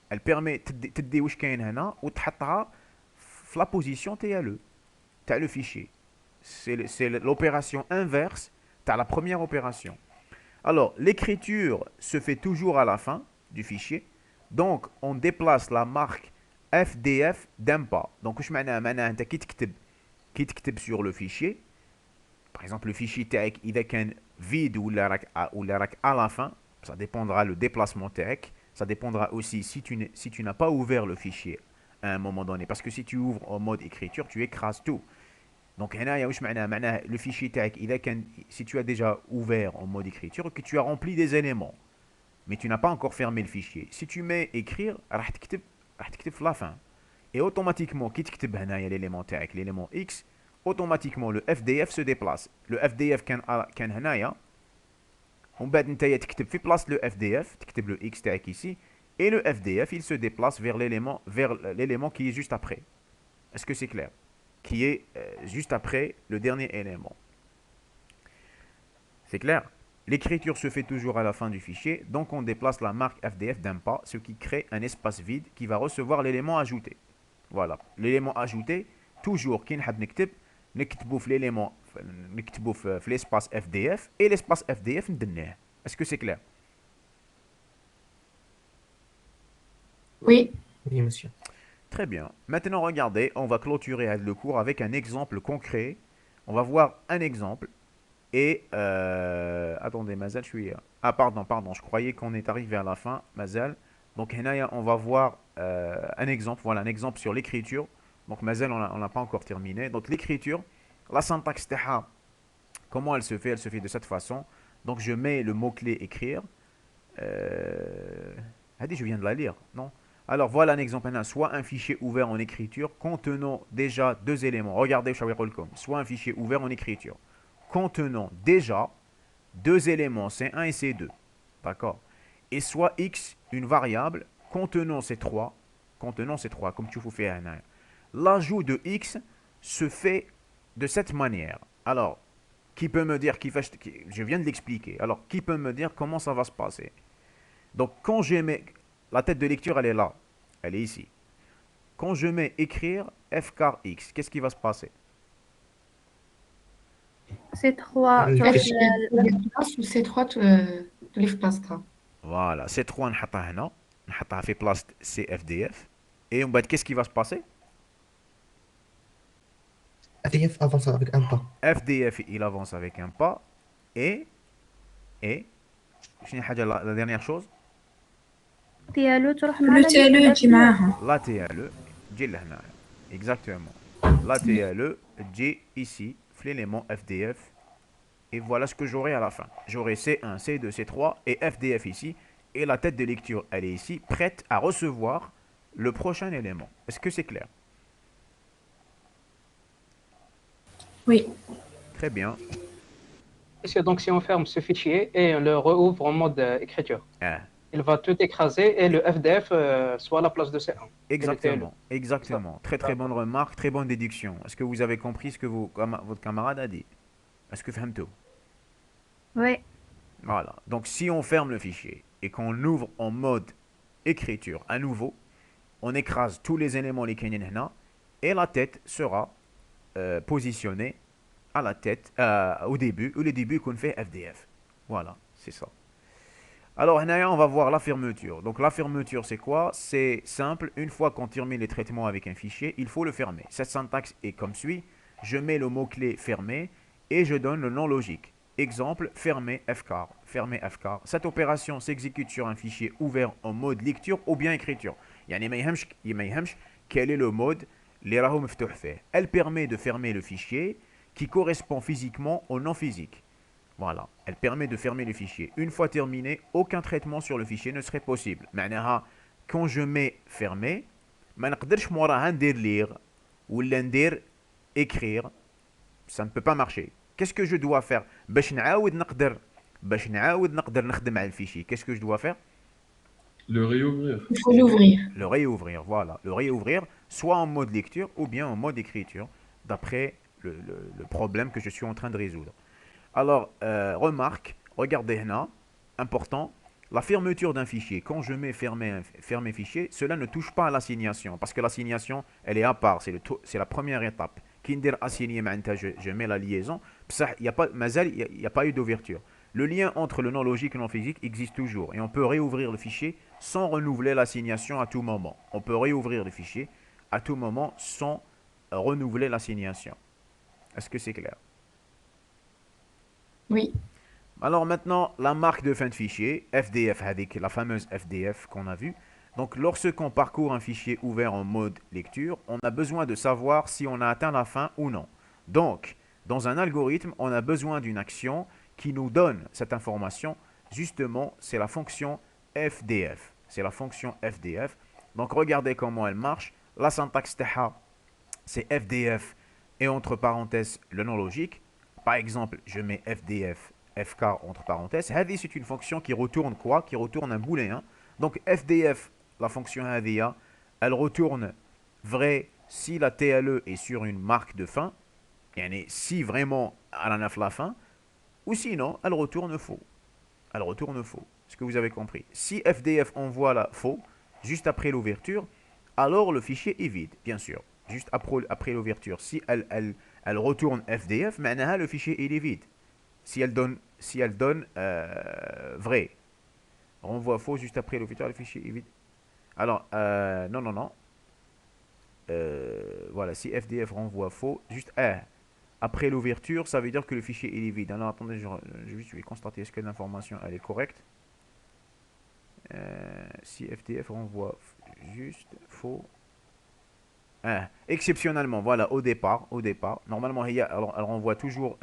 Elle permet تدي واش كاين هنا وتحطها في la position TLE تاع le fichier. C'est l'opération inverse de la première opération. Alors, l'écriture se fait toujours à la fin du fichier. Donc, on déplace la marque FDF d'un pas. Donc, واش معناها انت كي تكتب sur le fichier. Par exemple, le fichier تاعك اذا كان vide ولا راك à la fin, ça dépendra le déplacement تاعك. Ça dépendra aussi si tu n'as pas ouvert le fichier à un moment donné. Parce que si tu ouvres en mode écriture, tu écrases tout. Donc, le fichier tag, si tu as déjà ouvert en mode écriture, que tu as rempli des éléments, mais tu n'as pas encore fermé le fichier. Si tu mets écrire, راح تكتب في la fin. Et automatiquement, qui تكتب هنايا l'élément تاعك, l'élément x, automatiquement le FDF se déplace. Le FDF كان هنايا, ومن بعد نتايا تكتب في بلاصة le FDF, تكتب le x تاعك ici, et le FDF il se déplace vers l'élément qui est juste après. Est-ce que c'est clair? Qui est juste après le dernier élément. C'est clair? L'écriture se fait toujours à la fin du fichier, donc on déplace la marque FDF d'un pas, ce qui crée un espace vide qui va recevoir l'élément ajouté. Voilà, l'élément ajouté, toujours كي نحب نكتبو في l'élément, نكتبو في l'espace FDF, et l'espace FDF ندنيه. Est-ce que c'est clair? Oui. Oui, monsieur. Très bien. Maintenant, regardez, on va clôturer le cours avec un exemple concret. On va voir un exemple. Et, attendez, Mazal, je suis... Ah, pardon, je croyais qu'on est arrivé à la fin, Mazal. Donc, Henaya, on va voir un exemple, voilà, un exemple sur l'écriture. Donc, Mazal, on n'a pas encore terminé. Donc, l'écriture, la syntaxe TH, comment elle se fait? Elle se fait de cette façon. Donc, je mets le mot-clé écrire. Je viens de la lire, non? Alors, voilà un exemple, soit un fichier ouvert en écriture contenant déjà deux éléments. Regardez, soit un fichier ouvert en écriture contenant déjà deux éléments, C1 et C2. D'accord? Et soit X, une variable, contenant ces trois, comme tu fais un. L'ajout de X se fait de cette manière. Alors, qui peut me dire, je viens de l'expliquer, alors qui peut me dire comment ça va se passer? Donc, quand je mets, la tête de lecture, elle est là, elle est ici. Quand je mets écrire F car X, qu'est-ce qui va se passer? C3 C3 تولي في بلاصتها. Voilà, C3 نحطها هنا, نحطها في بلاصة CFDF. Et on va qu'est-ce qui va se passer? FDF avance avec un pas. FDF, il avance avec un pas. Et شنو حاجة la dernière chose? ديالو تروح مع لو تالو يجي معاها. La TLE تجي لهنا. Exactement. La TLE تجي ici, l'élément FDF. Et voilà ce que j'aurai à la fin. J'aurai C1, C2, C3 et FDF ici. Et la tête de lecture, elle est ici, prête à recevoir le prochain élément. Est-ce que c'est clair? Oui. Très bien. Monsieur, donc si on ferme ce fichier et on le rouvre en mode écriture, Ah, il va tout écraser et le FDF soit à la place de C1. exactement. Exactement. Très très bonne remarque, très bonne déduction. Est-ce que vous avez compris ce que votre camarade a dit? Est-ce que fahmtou? Oui. Voilà. Donc si on ferme le fichier et qu'on ouvre en mode écriture à nouveau, on écrase tous les éléments les kenyan et la tête sera positionnée à la tête au début, ou le début qu'on fait FDF. Voilà, c'est ça. Alors, on va voir la fermeture. Donc, la fermeture, c'est quoi? C'est simple. Une fois qu'on termine les traitements avec un fichier, il faut le fermer. Cette syntaxe est comme suit. Je mets le mot-clé fermé et je donne le nom logique. Exemple, fermer fcar. Fermer fcar. Cette opération s'exécute sur un fichier ouvert en mode lecture ou bien écriture. يعني ما يهمش quel est le mode اللي راهو مفتوح فيه. Elle permet de fermer le fichier qui correspond physiquement au non physique. Voilà, elle permet de fermer le fichier. Une fois terminé, aucun traitement sur le fichier ne serait possible. معناها quand je mets fermé, ما نقدرش موراها ندير lire ولا ندير écrire. Ça ne peut pas marcher. Qu'est-ce que je dois faire باش نعاود نقدر نخدم على الفيشي? Qu'est-ce que je dois faire? Le réouvrir. Il faut l'ouvrir. Le réouvrir, voilà. Le réouvrir, soit en mode lecture ou bien en mode écriture, d'après le problème que je suis en train de résoudre. Alors, remarque, regardez là, important, la fermeture d'un fichier. Quand je mets fermer fichier, cela ne touche pas à l'assignation, parce que l'assignation, elle est à part, c'est la première étape. Kinder assigné, je mets la liaison, il n'y a pas eu d'ouverture. Le lien entre le non logique et le non physique existe toujours, et on peut réouvrir le fichier sans renouveler l'assignation à tout moment. On peut réouvrir le fichier à tout moment sans renouveler l'assignation. Est-ce que c'est clair? Oui. Alors maintenant, la marque de fin de fichier, FDF, avec la fameuse FDF qu'on a vue. Donc lorsqu'on parcourt un fichier ouvert en mode lecture, on a besoin de savoir si on a atteint la fin ou non. Donc, dans un algorithme, on a besoin d'une action qui nous donne cette information. Justement, c'est la fonction FDF. C'est la fonction FDF. Donc regardez comment elle marche. La syntaxe تاعها c'est FDF et entre parenthèses le nom logique. Par exemple, je mets FDF FK entre parenthèses. هذه c'est une fonction qui retourne quoi? Qui retourne un booléen. Donc FDF, la fonction هذه, elle retourne vrai si la TLE est sur une marque de fin. Yani si vraiment elle en a la fin. Ou sinon, elle retourne faux. Elle retourne faux. Est-ce que vous avez compris? Si FDF envoie la faux juste après l'ouverture, alors le fichier est vide, bien sûr. Juste après l'ouverture. Si elle retourne FDF, maintenant le fichier il est vide. Si elle donne vrai. Renvoie faux juste après l'ouverture, le fichier est vide. Alors, non. Voilà, si FDF renvoie faux, juste après l'ouverture, ça veut dire que le fichier il est vide. Alors attendez, je vais constater est-ce que l'information elle est correcte. Si FDF renvoie juste faux. Exceptionnellement, voilà, au départ, normalement elle renvoie toujours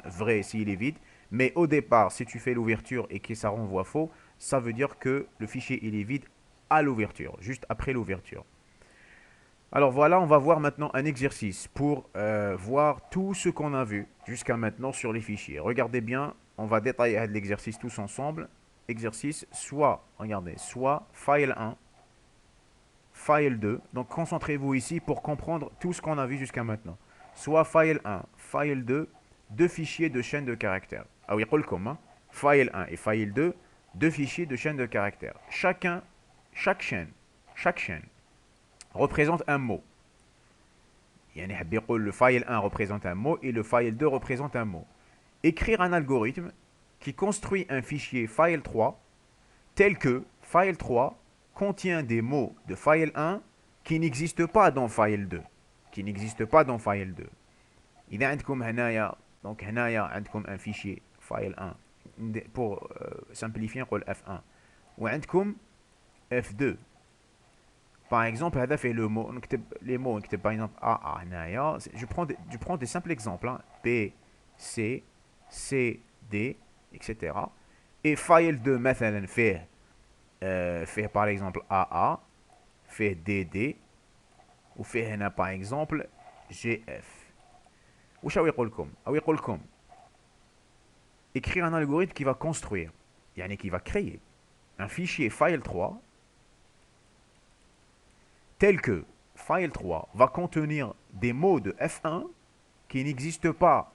vrai s'il est vide, mais au départ, si tu fais l'ouverture et que ça renvoie faux, ça veut dire que le fichier il est vide à l'ouverture, juste après l'ouverture. Alors voilà, on va voir maintenant un exercice pour voir tout ce qu'on a vu jusqu'à maintenant sur les fichiers. Regardez bien, on va détailler l'exercice tous ensemble. Exercice, regardez, soit file 1, file 2. Donc concentrez-vous ici pour comprendre tout ce qu'on a vu jusqu'à maintenant. Soit file 1, file 2, deux fichiers de chaîne de caractères. Ah oui, file 1 et file 2, deux fichiers de chaîne de caractères. Chaque chaîne représente un mot. Le file 1 représente un mot et le file 2 représente un mot. Écrire un algorithme qui construit un fichier file 3 tel que file 3 contient des mots de file 1 qui n'existent pas dans file 2. إذا عندكم هنايا donc هنايا عندكم un fichier file 1 pour simplifier نقول F1 وعندكم F2. Par exemple, هذا fait le mot, les mots, par exemple AA هنايا. Je prends des simples exemples, hein. B, C, C, D, etc. Et file 2 مثلا fait par exemple AA, fait DD, ou fait هنا par exemple GF. واش هو يقول لكم écrire un algorithme qui va construire, يعني qui va créer un fichier file 3 tel que file 3 va contenir des mots de F1 qui n'existent pas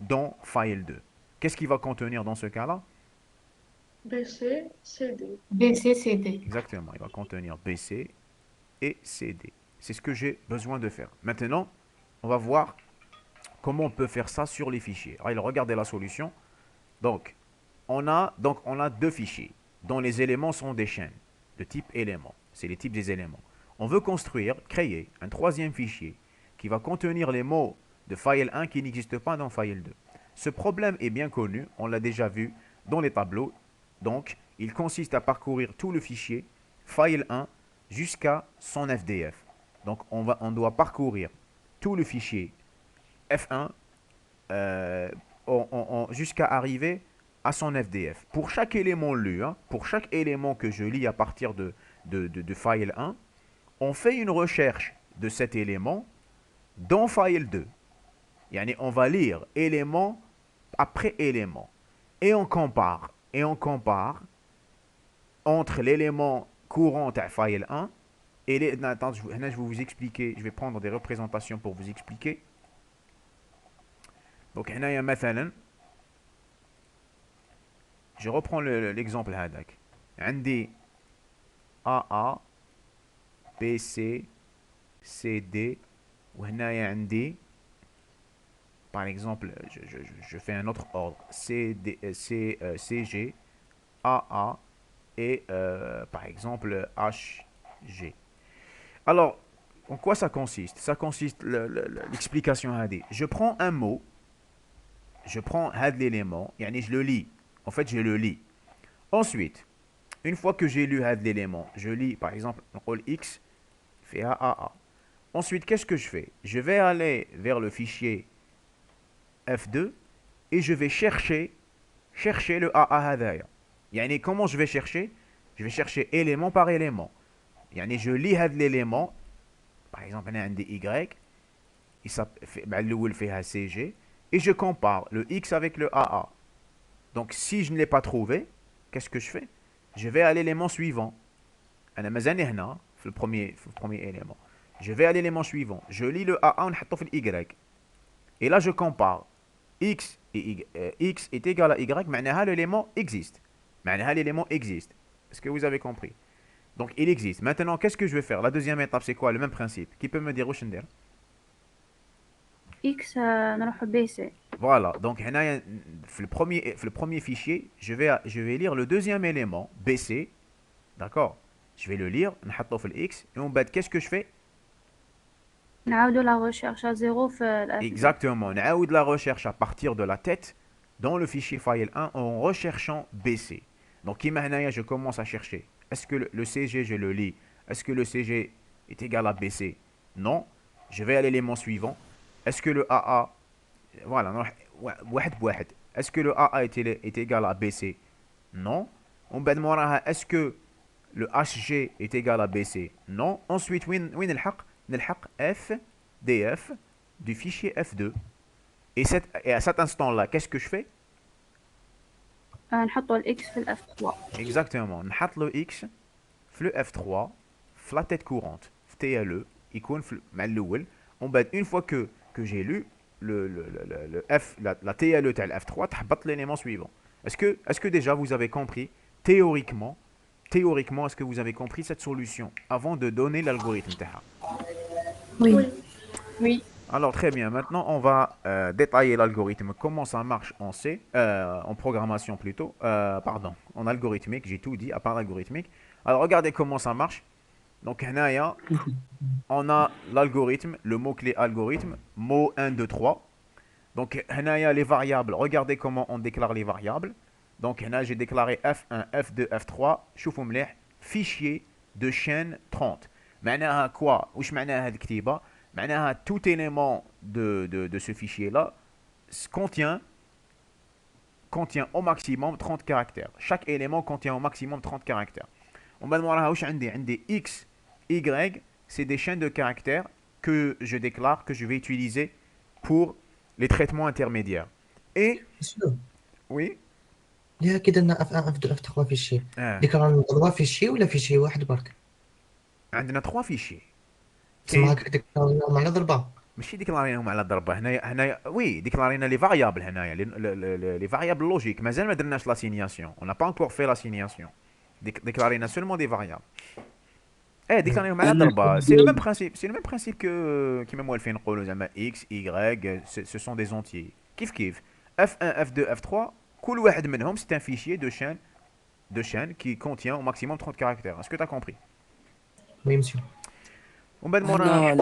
dans file 2. Qu'est-ce qu'il va contenir dans ce cas-là? BC, CD. BC, CD. Exactement, il va contenir BC et CD. C'est ce que j'ai besoin de faire. Maintenant, on va voir comment on peut faire ça sur les fichiers. Alors, regardez la solution. Donc, on a deux fichiers dont les éléments sont des chaînes de type élément. C'est les types des éléments. On veut créer un troisième fichier qui va contenir les mots de file 1 qui n'existent pas dans file 2. Ce problème est bien connu, on l'a déjà vu dans les tableaux. Donc, il consiste à parcourir tout le fichier file 1 jusqu'à son FDF. Donc, on doit parcourir tout le fichier F1 jusqu'à arriver à son FDF. Pour chaque élément lu, pour chaque élément que je lis à partir de file 1, on fait une recherche de cet élément dans file 2. Yani on va lire élément après élément. Et on compare entre l'élément courant de file 1 et les... Attends, je vais vous expliquer. Je vais prendre des représentations pour vous expliquer. Donc, je reprends l'exemple هذاك. عندي AA, BC, CD, وهنايا عندي par exemple, je fais un autre ordre, CG, AA et par exemple HG. Alors, en quoi ça consiste? Ça consiste, l'explication هذه. Je prends un mot, je prends l'élément, je le lis. En fait, je le lis. Ensuite, une fois que j'ai lu l'élément, je lis par exemple, X fait AA. Ensuite, qu'est-ce que je fais? Je vais aller vers le fichier F2 et je vais chercher le AA هذايا. يعني comment je vais chercher? Je vais chercher élément par élément. يعني je lis l'élément par exemple, on a un Y, CG, et je compare le X avec le AA. Donc, si je ne l'ai pas trouvé, qu'est-ce que je fais? Je vais à l'élément suivant. أنا مازالني هنا في le premier élément. Je vais à l'élément suivant. Je lis le AA ونحطه في le Y. Et là, je compare. X est égal à Y, معناها l'élément existe. معناها l'élément existe. Est-ce que vous avez compris? Donc, il existe. Maintenant, qu'est-ce que je vais faire? La deuxième étape, c'est quoi? Le même principe. Qui peut me dire où je suis? X نروح BC. Voilà. Donc, هنايا في le premier fichier, je vais lire le deuxième élément, BC. D'accord? Je vais le lire, نحطه في le X. Et en bas, qu'est-ce que je fais? نعاودو لا recherche à 0 في ال FD. Exactement. نعاود la recherche à partir de la tête dans le fichier file 1 en recherchant BC. Donc, كيما هنايا, je commence à chercher. Est-ce que le CG, je le lis? Est-ce que le CG est égal à BC? Non. Je vais à l'élément suivant. Est-ce que le AA... Voilà. واحد بواحد. Est-ce que le AA est égal à BC? Non. On بعد موراها, est-ce que le HG est égal à BC? Non. Ensuite, وين نلحق FDF du fichier F2. Et à cet instant-là, qu'est-ce que je fais? نحطو ال X في ال F3. Exactement. نحط le X في le F3 في la tête courante في TLE يكون مع الأول. On بعد une fois que j'ai lu le F la TLE تاع ال F3 تحبط l'élément suivant. Est-ce que déjà vous avez compris théoriquement, est-ce que vous avez compris cette solution avant de donner l'algorithme تاعها? Oui. Oui. Alors très bien, maintenant on va détailler l'algorithme, comment ça marche en C, en programmation plutôt, pardon, en algorithmique, j'ai tout dit à part l'algorithmique. Alors regardez comment ça marche. Donc هنايا, on a l'algorithme, le mot-clé algorithme, mot 1, 2, 3. Donc هنايا les variables, regardez comment on déclare les variables. Donc هنا j'ai déclaré F1, F2, F3, شوفوا مليح, fichier de chaîne 30. معناها quoi? واش معناها هذه الكتيبة؟ معناها tout élément de ce fichier-là contient au maximum 30 caractères. Chaque élément contient au maximum 30 caractères. On va demander واش عندي X, Y, c'est des chaînes de caractères que je déclare, que je vais utiliser pour les traitements intermédiaires. Et, Monsieur, oui, ليه كي درنا F1 F2 F3 فيشي ديك رانا نضربها فيشي ولا فيشي واحد برك؟ عندنا 3 fichiers. تسمى هكا ديك رانا على ضربة. ماشي ديكلاريناهم على ضربه هنايا وي ديكلارينا لي فاريابل هنايا لي فاريابل لوجيك مازال ما درناش لاسينياسيون اون با انكور في لاسينياسيون ديكلارينا سولمون دي فاريابل ديكلاريناهم على ضربه سي لو ميم برانسيب كيما موالفين نقولوا زعما اكس اي سو سون دي زونتيي كيف F1 F2 F3 كل واحد منهم سي ان فيشيي de chaîne qui contient au maximum 30 caractères. Est-ce que tu as compris? Oui, monsieur. ومن بعد موراها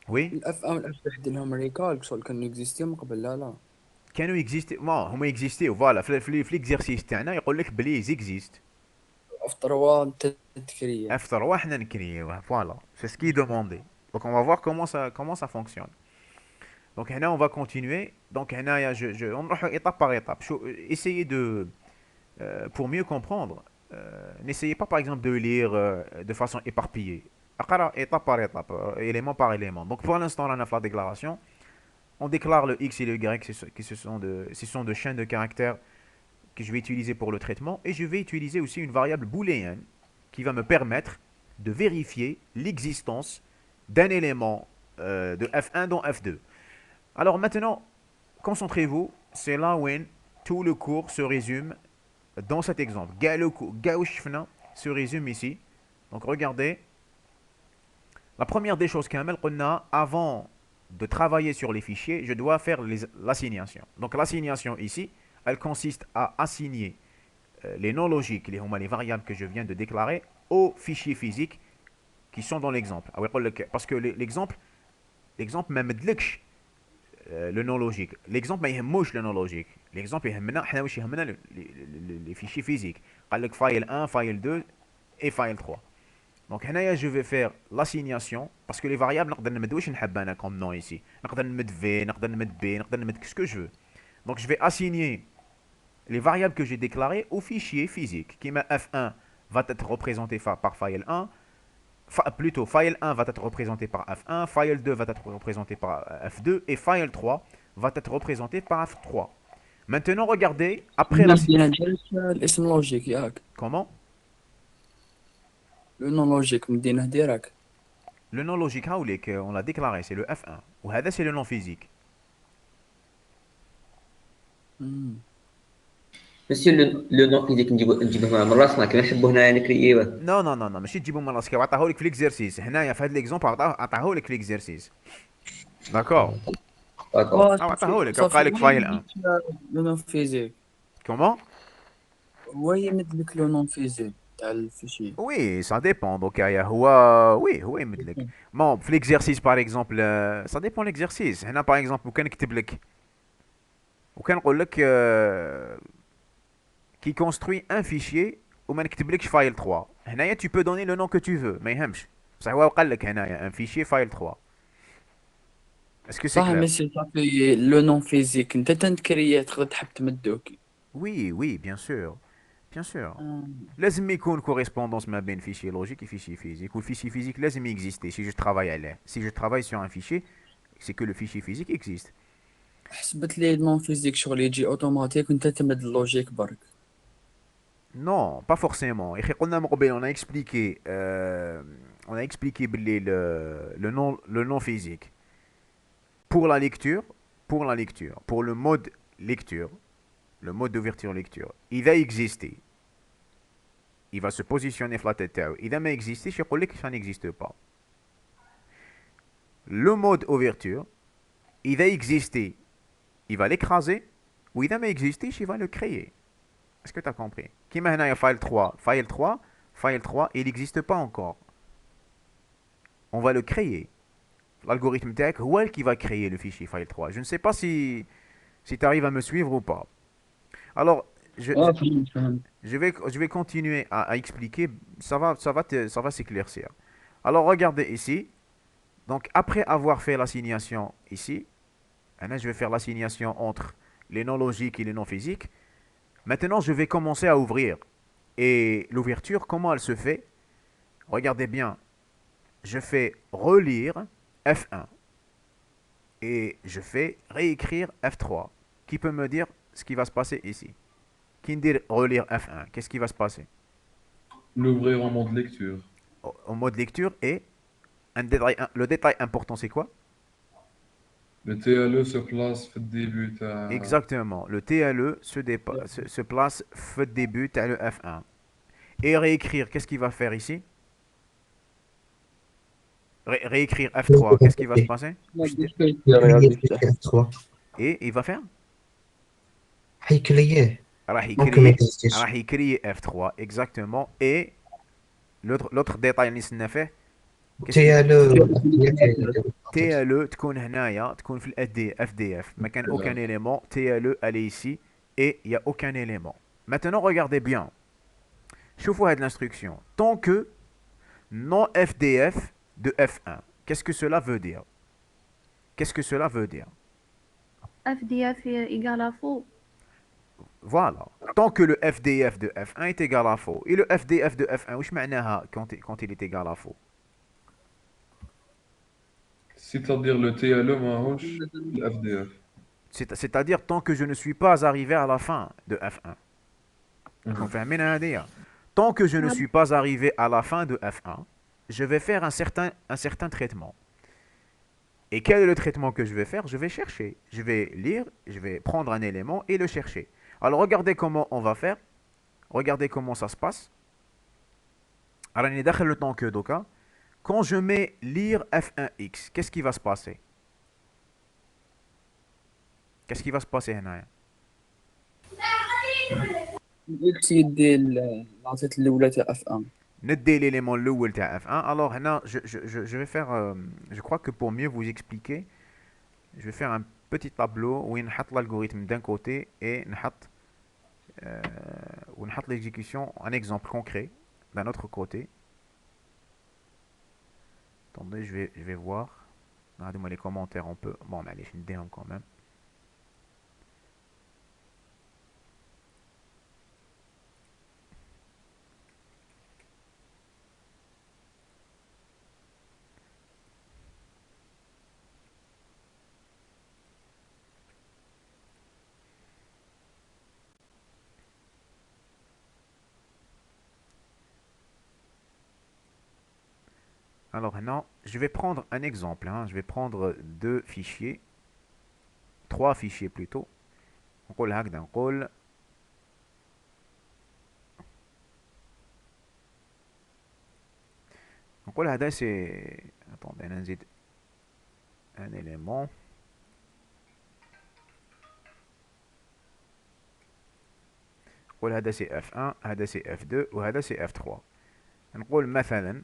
وي الاف ام والاف واحد لهم ريكال شغل كانوا اكزيستيو من قبل لا كانوا اكزيستي هما اكزيستيو فوالا في ليكزيرسيس تاعنا يقول لك بلي زيكزيست اف 3 انت تكريه اف 3 حنا نكريوه فوالا سي سكي دوموندي دونك اون va voir comment ça fonctionne. Donc هنا on va continuer. Donc هنايا on نروحو étape par étape. Essayez de pour mieux comprendre n'essayez pas par exemple de lire de façon éparpillée. اقرا étape par étape, élément par élément. Donc pour l'instant là on a fait la déclaration. On déclare le X et le Y qui ce sont de chaînes de caractères que je vais utiliser pour le traitement. Et je vais utiliser aussi une variable booléenne qui va me permettre de vérifier l'existence d'un élément de F1 dans F2. Alors maintenant, concentrez-vous, c'est là où tout le cours se résume dans cet exemple. Gauchfna se résume ici. Donc regardez, la première des choses qu'on a avant de travailler sur les fichiers, je dois faire l'assignation. Donc l'assignation ici, elle consiste à assigner les noms logiques, les variables que je viens de déclarer, aux fichiers physiques qui sont dans l'exemple. Parce que l'exemple même le nom logique. L'exemple ما يهموش le nom logique. L'exemple يهمنا حنا واش يهمنا les fichiers physiques. قال لك file 1, file 2 et file 3. Donc هنايا je vais faire l'assignation parce que les variables نقدر نمد واش نحب انا comme nom ici. نقدر نمد v, نقدر نمد b, نقدر نمد ce que je veux. Donc je vais assigner les variables que j'ai déclarées au fichier physique. Qui F1 va être représenté par file 1, Plutôt, file 1 va être représenté par F1, file 2 va être représenté par F2 et file 3 va être représenté par F3. Maintenant, regardez, après la... بدينا ديريكت الاسم لوجيك ياك. Comment? لو نون لوجيك مدينه ديراك. Le nom logique, on l'a déclaré, c'est le F1. Ou هذا c'est le nom physique. مسيو لو نون فيزيك نجيبوه من راسنا كما نحبوا هنا نكرييوه. Non, non, non, non, ماشي تجيبو من راسك، عطاه لك في ليكزيرسيس. هنايا في هذا ليكزومبل عطاه لك في ليكزيرسيس. داكور. عطاه لك وقال لك فايل 1. لو نون فيزيك. Comment? هو يمد لك لو نون فيزيك تاع الفيشي. Oui, ça dépend. Donc, هو يمد لك. Bon, في l'exercice par exemple, ça dépend l'exercice. هنا par exemple وكان نكتب لك وكان نقول لك qui construit un fichier وما نكتبلكش file 3. هنايا tu peux donner le nom que tu veux. ما يهمش. بصح هو قال لك هنايا un fichier file 3. Est-ce que c'est صح clair? ميسي صافي لو نون فيزيك انت تنكريه تقدر تحب تمدوك. Oui, oui, bien sûr. Bien sûr. لازم يكون correspondance ما بين fichier logique et fichier physique. Ou fichier physique لازم exister si je travaille عليه. Si je travaille sur un fichier, c'est que le fichier physique existe. حسبت لي نون فيزيك شغل يجي اوتوماتيك وانت تمد اللوجيك برك. Non, pas forcément. Et قلنا من قبل, on a expliqué le nom physique. Pour la lecture, pour le mode lecture, le mode d'ouverture lecture, il va exister. Il va se positionner flat tête. Il va exister, je crois que ça n'existe pas. Le mode ouverture, il va exister. Il va l'écraser. Ou il va exister, il va le créer. Est-ce que tu as compris? Qui maintenant file 3, file 3, il n'existe pas encore. On va le créer. L'algorithme tech, qui va créer le fichier file 3. Je ne sais pas si tu arrives à me suivre ou pas. Alors, je vais continuer à expliquer. Ça va s'éclaircir. Alors, regardez ici. Donc, après avoir fait l'assignation ici, je vais faire l'assignation entre les noms logiques et les noms physiques. Maintenant, je vais commencer à ouvrir. Et l'ouverture, comment elle se fait? Regardez bien. Je fais relire F1. Et je fais réécrire F3. Qui peut me dire ce qui va se passer ici? Qui me dit relire F1? Qu'est-ce qui va se passer? L'ouvrir en mode lecture. Au mode lecture et le détail important, c'est quoi? Le TLE se place في الديبut تاع. Exactement. Le TLE se place au début de le F1. Et réécrire, qu'est-ce qu'il va faire ici? Réécrire F3, qu'est-ce qui va se passer? Et il va faire? حيكريه راح ممكن ما يكزيستش. يكري F3 exactement. Et l'autre détail اللي نستنى فيه TLE تكون هنايا تكون في FDF. ما كان aucun élément. TLE elle est ici et il y a aucun élément. Maintenant regardez bien. شوفوا هذه l'instruction. Tant que non FDF de F1. Qu'est-ce que cela veut dire? Qu'est-ce que cela veut dire? FDF égale à faux. Voilà. Tant que le FDF de F1 est égal à faux. Et le FDF de F1, وش معناها quand il est égal à faux? C'est-à-dire le TLE ماهوش الFDF. C'est-à-dire tant que je ne suis pas arrivé à la fin de F1. فاهمين هذه؟ Tant que je ne suis pas arrivé à la fin de F1, je vais faire un certain traitement. Et quel est le traitement que je vais faire? Je vais chercher. Je vais lire, je vais prendre un élément et le chercher. Alors regardez comment on va faire. Regardez comment ça se passe. Alors, on est le temps que doka. Quand je mets lire F1x, qu'est-ce qui va se passer? Qu'est-ce qui va se passer هنايا? اكس يدي العطيت الاولى تاع اف 1. ندي l'élément الاول تاع F1. Alors هنا je vais faire je crois que pour mieux vous expliquer, je vais faire un petit tableau où نحط l'algorithme d'un côté et نحط l'exécution, un exemple concret d'un autre côté. Attendez, je vais voir. Regardez-moi les commentaires, on peut. Bon, mais allez, je نديهم quand même. Alors maintenant, je vais prendre un exemple, hein. Je vais prendre deux fichiers, trois fichiers plutôt. نقول هكذا نقول هذا c'est attendez انا نزيد un élément. نقول هذا سي F1 هذا سي F2 وهذا سي F3. نقول مثلا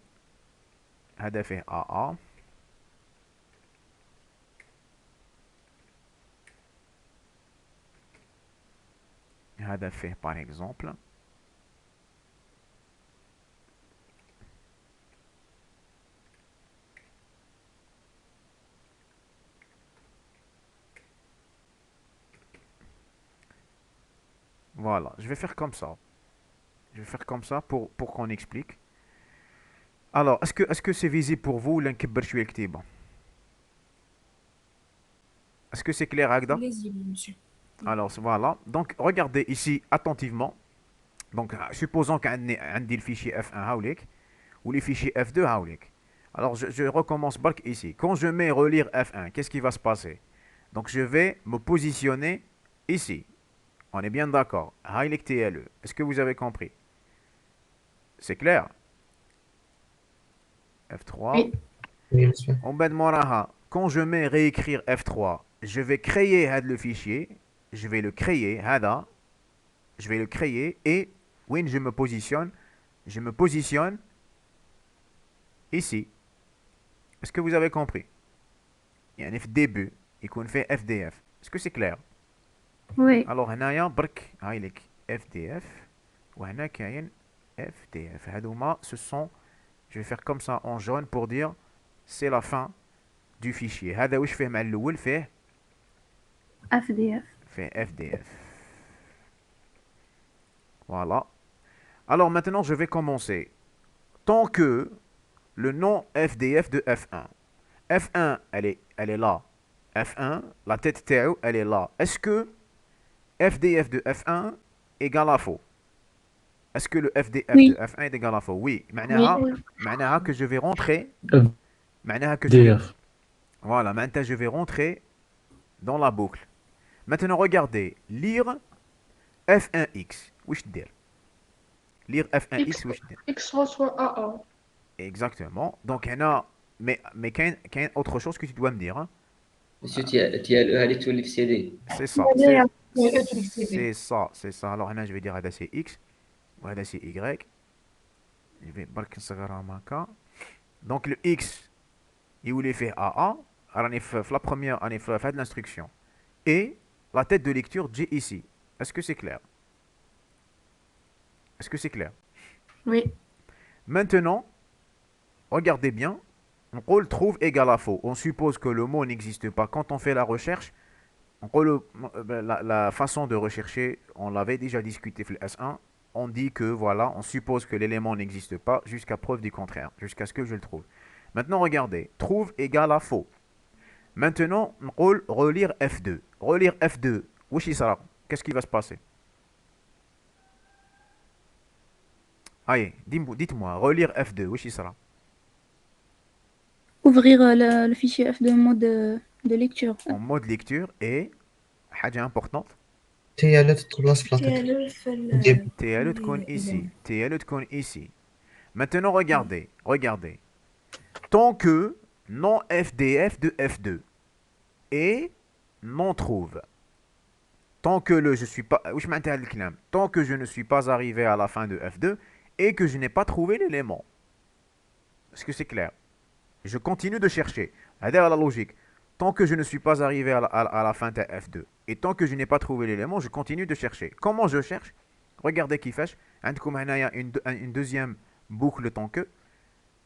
هذا فيه AA هذا فيه par exemple voilà, je vais faire comme ça. Je vais faire comme ça pour qu'on explique. Alors, est-ce que c'est visible pour vous ولا نكبر شوية الكتيبة؟ Est-ce que c'est clair هكذا؟ Lisible, monsieur. Alors voilà, donc regardez ici attentivement. Donc supposons عندي le fichier F1 هاوليك ou les fichiers F2 هاوليك. Alors je recommence bark ici. Quand je mets relire F1, qu'est-ce qui va se passer? Donc je vais me positionner ici. On est bien d'accord. هاوليك TLE. Est-ce que vous avez compris? C'est clair? F3. Oui. Oui, monsieur. En bas de moraha, quand je mets réécrire F3, je vais créer le fichier. Je vais le créer. هذا. Je vais le créer et when je me positionne ici. Est-ce que vous avez compris? يعني في début يكون fait FDF. Est-ce que c'est clair? Oui. Alors هنايا برك هاي لك FDF وهنا كاين FDF. هذوما ce sont, je vais faire comme ça en jaune pour dire c'est la fin du fichier. هذا واش فيه مع الاول فيه FDF. fait FDF. Voilà. Alors maintenant, je vais commencer. Tant que le nom FDF de F1. F1, elle est là. F1, la tête TAO, elle est là. Est-ce que FDF de F1 égale à faux? Est-ce que le FDF Oui. de F1 est égal à faux? Oui. Oui. معناها que je vais rentrer. معناها que je vais... DF. Voilà, maintenant je vais rentrer dans la boucle. Maintenant, regardez. Lire F1X. واش دير؟ lire F1X واش دير؟ X reçoit AA. Exactement. Donc هنا mais كاين autre chose que tu dois me dire, hein. مسيو TLE هذه تولي في CD. C'est ça. C'est ça. Alors هنا je vais dire هذا c'est X وهذا c'est Y. Je vais برك نصغرها هكا. Donc le X يولي فيه AA. راني في la première راني في هذه l'instruction. Et la tête de lecture J ici. Est-ce que c'est clair? Est-ce que c'est clair? Oui. Maintenant, regardez bien. On rôle trouve égal à faux. On suppose que le mot n'existe pas. Quand on fait la recherche, la façon de rechercher, on l'avait déjà discuté dans le S1. On dit que voilà, on suppose que l'élément n'existe pas jusqu'à preuve du contraire, jusqu'à ce que je le trouve. Maintenant, regardez. Trouve égal à faux. Maintenant, on rôle relire F2. Relire F2. Qu'est-ce qui va se passer? Allez, dites-moi, relire F2, oui, c'est ça. Ouvrir le fichier F de mode de lecture. En mode lecture et, حاجة importante, TLE تتخلص في لاطيت. TLE في ال- TLE تكون ici. TLE تكون ici. Maintenant, regardez. Tant que non FDF de F2 et non trouve. Tant que je suis pas, وش معناتها هذا الكلام؟ Tant que je ne suis pas arrivé à la fin de F2 et que je n'ai pas trouvé l'élément. Est-ce que c'est clair? Je continue de chercher. هذا la logique. Tant que je ne suis pas arrivé à la fin de F2 et tant que je n'ai pas trouvé l'élément, je continue de chercher. Comment je cherche? Regardez كيفاش. عندكم هنايا une deuxième boucle tant que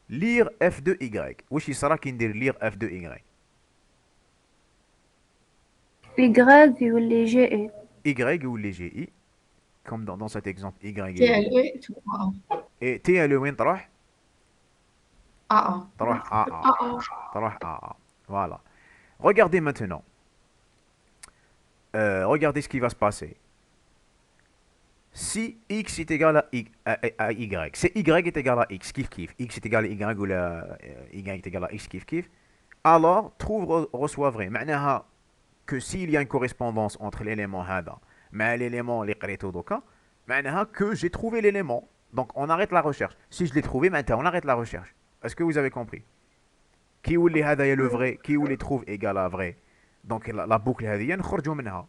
lire F2Y. واش يصرى كي ندير lire F2Y? Y يولي GE. Y ou les GI, comme dans cet exemple Y. TLE تبقى Et TLE وين تروح؟ AA. تروح AA. AA. تروح AA. Voilà. Regardez maintenant. Regardez ce qui va se passer. Si x est égal à y, c'est y est égal à x, kiff kiff, x est égal à y ou y est égal à x, kiff kiff, alors trouve reçoit vrai. معناها que s'il y a une correspondance entre l'élément هذا مع l'élément اللي قريته دوكا معناها que j'ai trouvé l'élément. Donc on arrête la recherche. Si je l'ai trouvé maintenant on arrête la recherche. Est-ce que vous avez compris? كي يولي هذا le vrai كي يولي trouve égal à vrai. Donc la boucle هذه نخرجوا منها.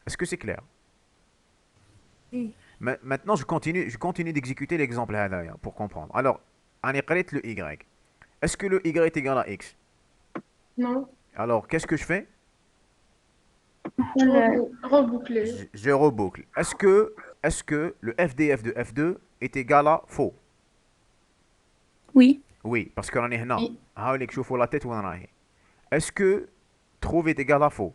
Est-ce que c'est clair? Oui. Maintenant je continue d'exécuter l'exemple هذايا pour comprendre. Alors أنا قريت le y. Est-ce que le y est égal à x? Non. Alors qu'est-ce que je fais? Reboucler. Je reboucle. Est-ce que le FDF de F2 est égal à faux? Oui. Oui, parce qu'on est là. Oui. هاوليك شوفوا la tête وين راهي. Est-ce que trouve est égal à faux?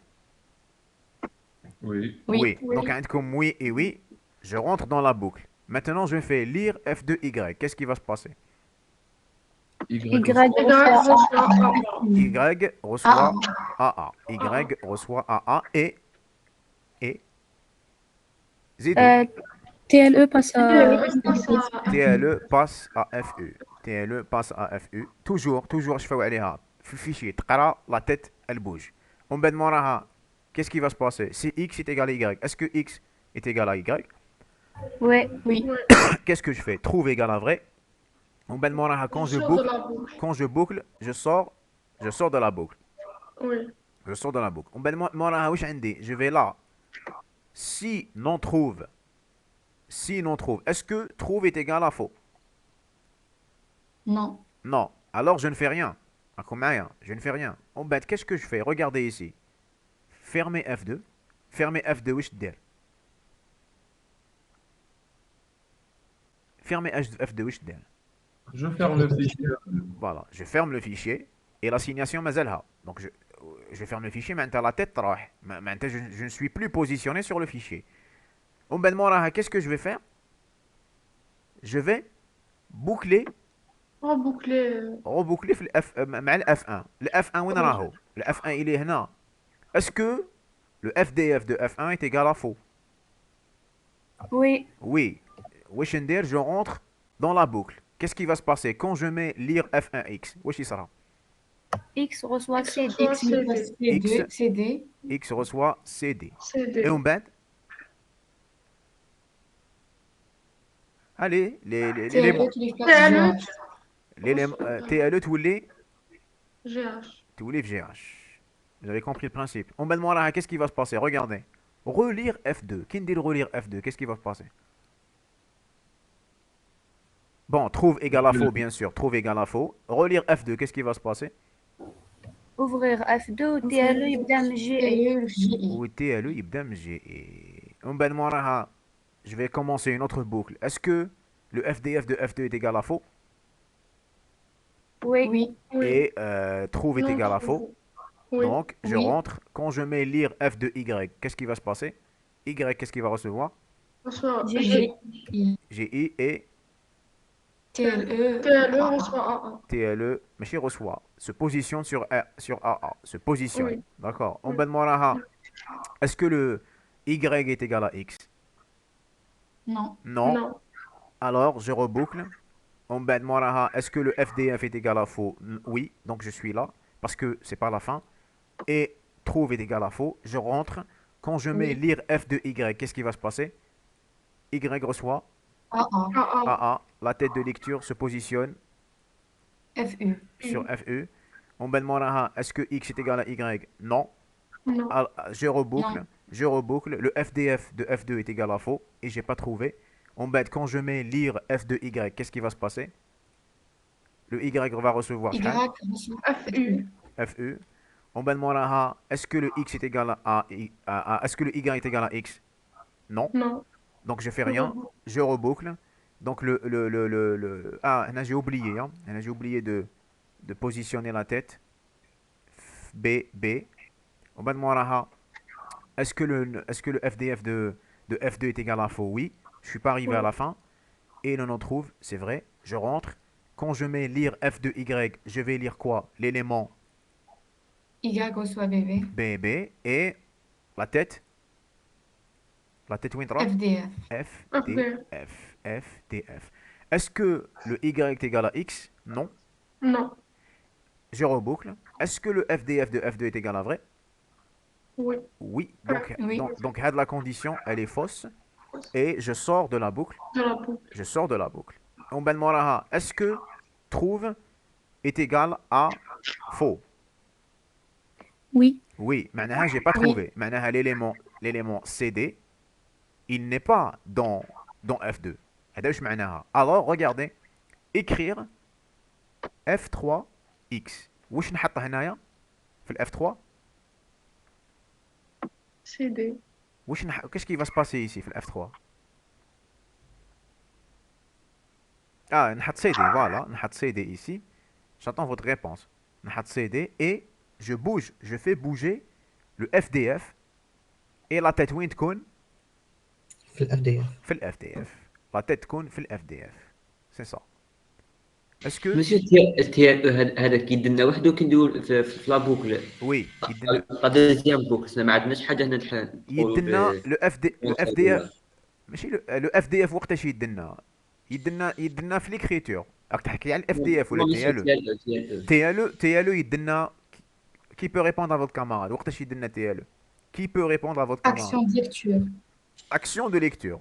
Oui. Oui. Donc عندكم oui et oui. Je rentre dans la boucle. Maintenant, je fais lire F de Y. Qu'est-ce qui va se passer? Y. Y reçoit Y reçoit AA. Y reçoit AA et Z2. TLE passe à... TLE passe à FE. TLE passe à FE. Toujours, je fais عليها في الفيشير تقرا la tête elle bouge. On بعد موراها qu'est-ce qui va se passer? Si X est égal à Y, est-ce que X est égal à Y? Oui. Oui. Qu'est-ce que je fais? Trouve égal à vrai. On بعد موراها quand je boucle, je sors de la boucle. Oui. Je sors de la boucle. On بعد موراها واش عندي? Je vais là. Si non trouve, est-ce que trouve est égal à faux? Non. Non. Alors je ne fais rien. Je ne fais rien. En bête, qu'est-ce que je fais? Regardez ici. Fermez F2. Fermez F2, واش دير? Fermez F2, واش دير? Je ferme le fichier. Voilà, je ferme le fichier et l'assignation مازالها. Donc je ferme le fichier, maintenant la tête راح. Maintenant je ne suis plus positionné sur le fichier. On بعد موراها qu'est-ce que je vais faire? Je vais boucler Reboucler. في الاف مع الاف 1. الاف 1 وين راهو؟ الاف 1 il est هنا. Est-ce que le FDF de F1 est égal à faux? Oui. Oui. واش ندير? Je rentre dans la boucle. Qu'est-ce qui va se passer quand je mets lire F1x? واش يصرى؟ X reçoit CD. CD. X reçoit CD. CD. Et on بعد allez l'élément TLE تولي في GH. Vous avez compris le principe. On بعد موراها qu'est-ce qui va se passer? Regardez. Relire F2. Qui ندير relire F2? Qu'est-ce qui va se passer? Bon, trouve égal à faux, bien sûr. Trouve égal à faux. Relire F2, qu'est-ce qui va se passer? Ouvrir F2 وتيالو يبدا من GE. Ou TLE يبدا من GE. On بعد موراها je vais commencer une autre boucle. Est-ce que le FDF de F2 est égal à faux? Oui. Et trouve est égal à faux. Oui. Donc, je rentre. Quand je mets lire F de Y, qu'est-ce qui va se passer? Y, qu'est-ce qu'il va recevoir? GI et TLE reçoit AA. TLE, ماشي reçoit, se positionne sur AA, se positionne. Oui. D'accord. On بعد موراها est-ce que le Y est égal à X? Non. Non. Alors, je reboucle. On بعد موراها est-ce que le FDF est égal à faux? Oui. Donc, je suis là parce que c'est pas la fin. Et trouve est égal à faux. Je rentre. Quand je mets lire F de Y, qu'est-ce qui va se passer? Y reçoit AA. AA. La tête de lecture se positionne FU. sur FE. On بعد موراها est-ce que X est égal à Y? Non. Non. Alors, je reboucle. Non. Je reboucle. Le FDF de F2 est égal à faux et j'ai pas trouvé. On bête quand je mets lire F de Y, qu'est-ce qui va se passer? Le Y va recevoir Y reçoit FU. FE. On bête موراها est-ce que le X est égal à est-ce que le Y est égal à X? Non. Non. Donc je fais rien. Je reboucle. Donc ah, là, j'ai oublié. Hein. Là, j'ai oublié de positionner la tête. B. On bête موراها est-ce que le FDF de F2 est égal à faux? Oui. Je suis pas arrivé à la fin. Et l'on en trouve, c'est vrai. Je rentre. Quand je mets lire F de Y, je vais lire quoi? L'élément Y reçoit BB. BB et la tête La tête وين تروح؟ FDF. F, D, F, F, D, F. Est-ce que le Y est égal à X? Non. Non. Je reboucle. Est-ce que le FDF de F2 est égal à vrai? Oui. Oui. Oui. Donc, la condition, elle est fausse. Et je sors de la boucle. De la boucle. Je sors de la boucle. Est-ce que trouve est égal à faux? Oui. Oui. Maintenant, j'ai pas Oui. trouvé. Maintenant, l'élément CD, il n'est pas dans F2. هذا واش معناها. Alors, regardez. Écrire F3X. واش نحط هنايا في ال F3 CD. Qu'est-ce qui va se passer ici في ال F3? Ah, نحط CD, voilà. نحط CD ici. J'attends votre réponse. نحط CD et je fais bouger le FDF et la tête وين تكون في الاف دي اف. في ال FDF. La tête تكون في ال FDF. C'est ça. Est-ce que ماشي التيار هذا كيدنا وحده كنديرو في لا بوكل. oui, لا دوزيام بوكل ما عندناش حاجه هنا يدنا le FDF FDF. ماشي لو FDF وقتاش يدنا في l'écriture. راك تحكي على ال FDF ولا TLE يدنا qui peut répondre à votre camarade وقتاش يدنا TLE qui peut répondre à votre camarade Action de lecture. action de lecture.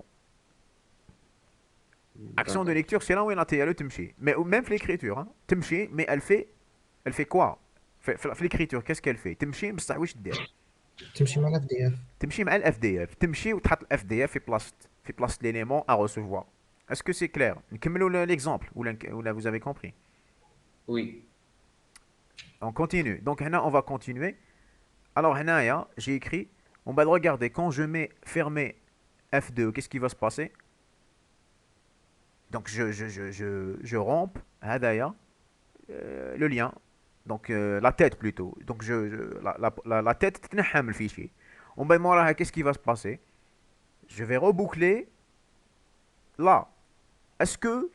Action de lecture, c'est là où la TLE تمشي. Mais même في l'écriture, hein, تمشي, mais elle fait quoi? في l'écriture, qu'est-ce qu'elle fait? تمشي بصح واش دير؟ تمشي مع الاف دي اف. تمشي مع الاف دي اف، تمشي وتحط الاف دي اف في بلاصه l'élément à recevoir. Est-ce que c'est clair? نكملوا l'exemple ou là vous avez compris? Oui. On continue. Donc هنا on va continuer. Alors هنايا j'ai écrit, on va regarder quand je mets fermé F2, qu'est-ce qui va se passer? Donc je rompe هدايا le lien. Donc la tête plutôt. Donc la tête تتنحى من الفيشي. On va voir qu'est-ce qui va se passer. Je vais reboucler là. Est-ce que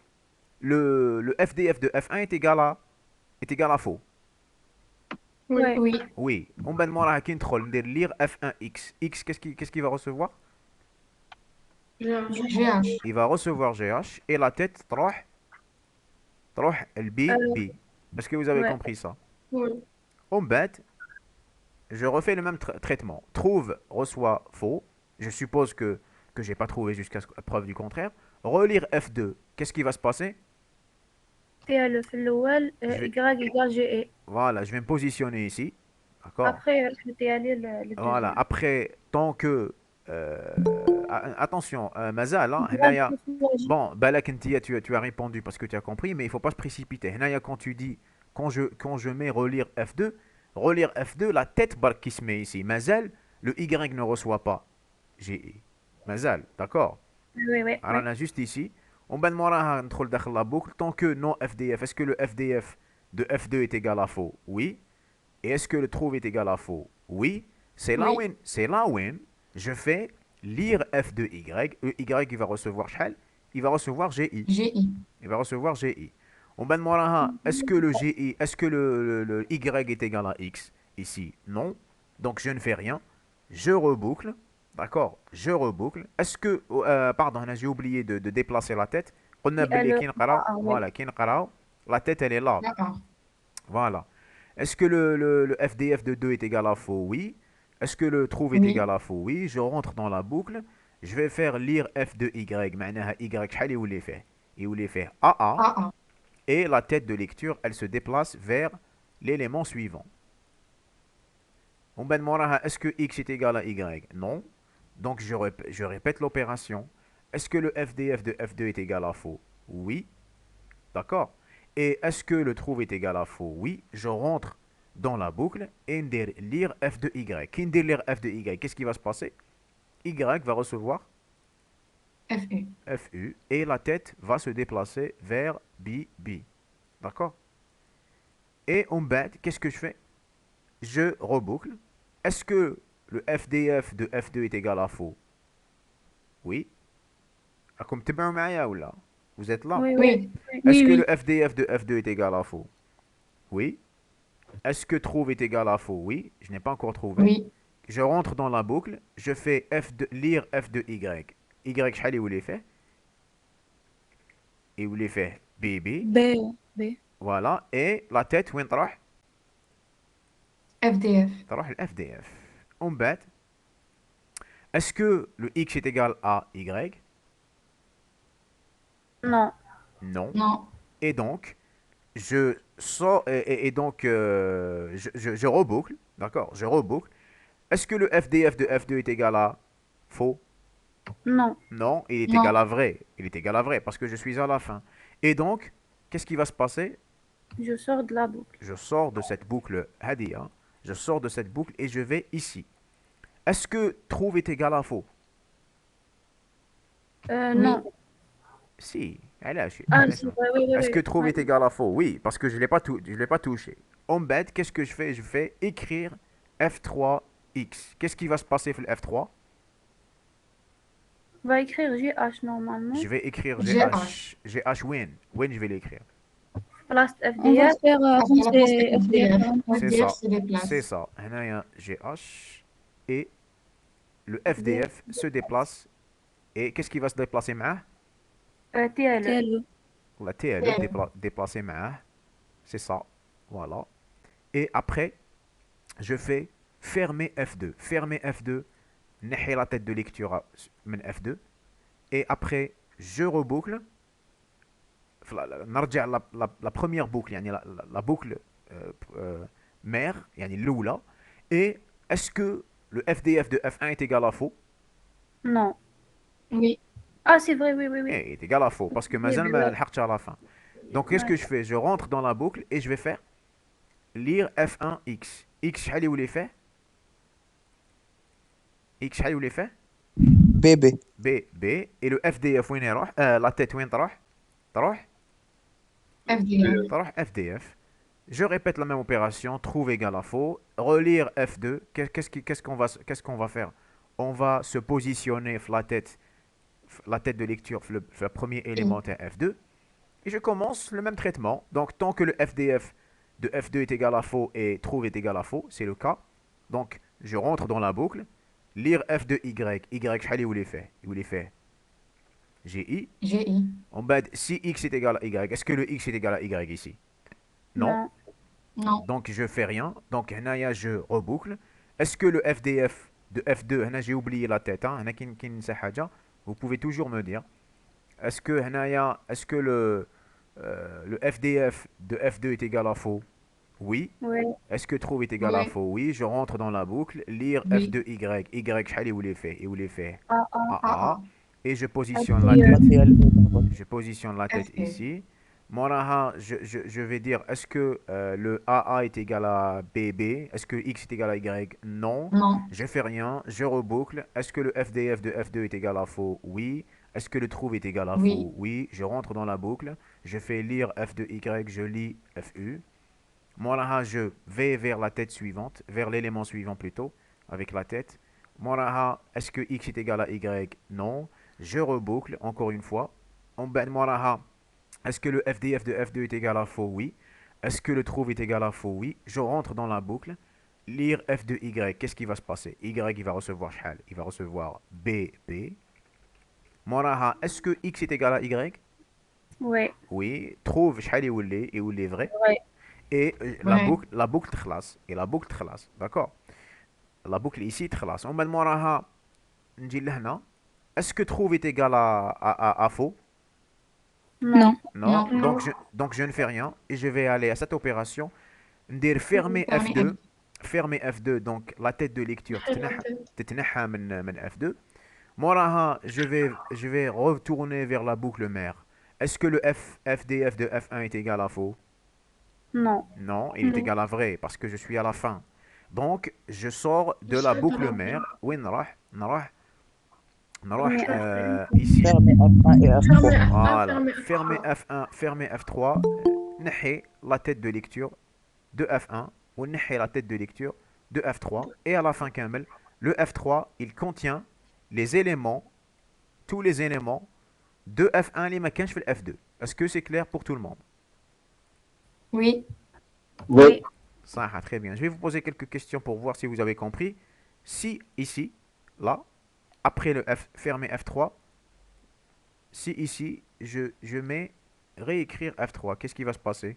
le FDF de F1 est égal à faux? Oui. Oui. Oui. On va voir qui ندخل ندير lire F1X. X, qu'est-ce qu'il va recevoir? GH. Il va recevoir GH et la tête تروح le B. Est-ce que vous avez compris ça? Oui. En bête, je refais le même traitement. Trouve, reçoit, faux. Je suppose que j'ai pas trouvé jusqu'à preuve du contraire. Relire F2. Qu'est-ce qui va se passer? TLE في الأول Y égale GE. Voilà, je vais me positionner ici. D'accord? Après, je vais TLE le Voilà, deuxième. après, tant que... attention, Mazal, hein, هنايا- bon, Balak Ntia, tu as répondu parce que tu as compris, mais il faut pas se précipiter. هنايا, quand tu dis, quand je mets relire F2, la tête bark qui se met ici. Mazal, le Y ne reçoit pas GE. Mazal, d'accord? Oui. Alors, on a juste ici. On va demander dans la boucle tant que non FDF. Est-ce que le FDF de F2 est égal à faux? Oui. Et est-ce que le trouve est égal à faux? Oui. C'est là où je fais lire F de Y. Le Y il va recevoir شحال? Il va recevoir GI. GI. Il va recevoir GI. On va demander est-ce que le GI, est-ce que le Y est égal à X? Ici, non. Donc je ne fais rien. Je reboucle. D'accord? Je reboucle. Est-ce que, pardon, j'ai oublié de déplacer la tête. قلنا باللي كي نقراو voilà, كي نقراو la tête elle est là. D'accord. Voilà. Est-ce que le FDF de 2 est égal à faux? Oui. Est-ce que le trouve est Oui. égal à faux? Oui. Je rentre dans la boucle. Je vais faire lire F de Y. معناها Y شحال يولي فيه؟ يولي فيه AA. AA. Et la tête de lecture, elle se déplace vers l'élément suivant. On va demander est-ce que X est égal à Y? Non. Donc je répète l'opération. Est-ce que le FDF de F2 est égal à faux? Oui. D'accord? Et est-ce que le trouve est égal à faux? Oui. Je rentre dans la boucle et lire F de Y. Qui lire F de Y? Qu'est-ce qui va se passer? Y va recevoir FU. FU et la tête va se déplacer vers BB. D'accord? Et en bête, qu'est-ce que je fais? Je reboucle. Est-ce que le FDF de F2 est égal à faux? Oui. راكم تبعوا معايا ولا؟ Vous êtes là? Oui. Est-ce que Oui. le FDF de F2 est égal à faux? Oui. Est-ce que trouve est égal à faux? Oui. Je n'ai pas encore trouvé. Oui. je rentre dans la boucle, je fais f de lire f de y. Y شحال يولي فيه؟ يولي فيه bb. B. Voilà, et la tête وين تروح؟ FDF. تروح ال FDF. On بعد est-ce que le x est égal à y? Non. Non. Non. Et donc, je sors et donc je reboucle, d'accord? Je reboucle. Est-ce que le FDF de F2 est égal à faux? Non. Non, il est Non. égal à vrai. Il est égal à vrai parce que je suis à la fin. Et donc, qu'est-ce qui va se passer? Je sors de la boucle. Je sors de cette boucle hadia, je sors de cette boucle et je vais ici. Est-ce que trouve est égal à faux? Oui. Non. Si, علاش؟ Ah, علاش c'est non? vrai, oui, oui, Est-ce oui. que trouve Ouais. est égal à faux? Oui, parce que je l'ai pas touché. En bête, qu'est-ce que je fais? Je fais écrire F3X. Qu'est-ce qui va se passer sur le F3? On va écrire GH normalement. Je vais écrire GH. GH win. Win, je vais l'écrire. Place On va FDF. faire À comme la place c'est de FDF. FDF. C'est FDF, ça. c'est des C'est places. ça. هنايا GH et le FDF se déplace. Et qu'est-ce qui va se déplacer معاه? TLE. TLE. La TLE déplacer معاه. C'est ça. Voilà. Et après, je fais fermer F2. Fermer F2. نحي la tête de lecture من F2. Et après, je reboucle. نرجع la première boucle, يعني la boucle mère, يعني الأولى. Et est-ce que le FDF de F1 est égal à faux? Non. Oui. Ah, c'est vrai, oui, oui, oui. Eh, est égal à faux, parce que Oui, مازال mais ما ouais. لحقتش à la fin. Donc qu'est-ce que je fais? Je rentre dans la boucle et je vais faire lire F1X. X شحال يولي فيه؟ X شحال يولي فيه؟ بيبي B. Et le FDF وين يروح؟ la tête وين تروح؟ تروح FDF. تروح FDF. Je répète la même opération, trouve égal à faux, relire F2. Qu'est-ce qu'on va faire? On va se positionner sur la tête de lecture, sur le premier élémentaire F2. Et je commence le même traitement. Donc, tant que le FDF de F2 est égal à faux et trouve est égal à faux, c'est le cas. Donc, je rentre dans la boucle. Lire F de Y. Y, شحال يولي فيه؟ يولي فيه GI. GI. En bas, si X est égal à Y, est-ce que le X est égal à Y ici? Non. Non. Donc, je fais rien. Donc, هنايا je reboucle. Est-ce que le FDF de F2, هنا j'ai oublié la tête, hein, هنا كاين نسى حاجة. Vous pouvez toujours me dire. Est-ce que le FDF de F2 est égal à faux? Oui. Oui. Est-ce que trouve est égal à Oui. faux? Oui. Je rentre dans la boucle. Lire F Oui. de Y. Y, شحال يولي فيه؟ يولي فيه Ah, AA. Et je positionne la FDF. tête. TLE. Je positionne la tête FDF. ici. Moraha, je vais dire, est-ce que le AA est égal à BB? Est-ce que X est égal à Y? Non. Non. Je fais rien, je reboucle. Est-ce que le FDF de F2 est égal à faux? Oui. Est-ce que le trouve est égal à Oui. faux? Oui. Je rentre dans la boucle. Je fais lire F de Y, je lis FU. Moraha, je vais vers la tête suivante, vers l'élément suivant plutôt, avec la tête. Moraha, est-ce que X est égal à Y? Non. Je reboucle encore une fois. En bas de Moraha, est-ce que le FDF de F2 est égal à faux? Oui. Est-ce que le trouve est égal à faux? Oui. Je rentre dans la boucle. Lire F de Y. Qu'est-ce qui va se passer? Y, il va recevoir شحال? Il va recevoir BB. Moraha, est-ce que X est égal à Y? Oui. Oui. Trouve شحال يولي؟ يولي vrai. Ouais. Et Ouais. la boucle تخلص. Et la boucle تخلص. D'accord? La boucle ici تخلص. On va moraha نجي لهنا. Est-ce que trouve est égal à faux? Non. Non. Non. Donc je ne fais rien et je vais aller à cette opération. Dire fermer Fermer F2. Fermer F2. Donc la tête de lecture تتنحى من F2. موراها je vais retourner vers la boucle mère. Est-ce que le FDF de F1 est égal à faux? Non. Non, il est égal à vrai parce que je suis à la fin. Donc je sors de la boucle mère. وين نروح ici. Fermez F1 et F3. Voilà. Fermez F1, fermez F3. نحي la tête de lecture de F1 ou نحي la tête de lecture de F3 et à la fin كامل le F3 il contient les éléments, tous les éléments de F1 اللي ما كانش في ال F2. Est-ce que c'est clair pour tout le monde? Oui. Oui. Ça, très bien. Je vais vous poser quelques questions pour voir si vous avez compris. Si ici, là, après le F, fermer F3, si ici, je mets réécrire F3, qu'est-ce qui va se passer?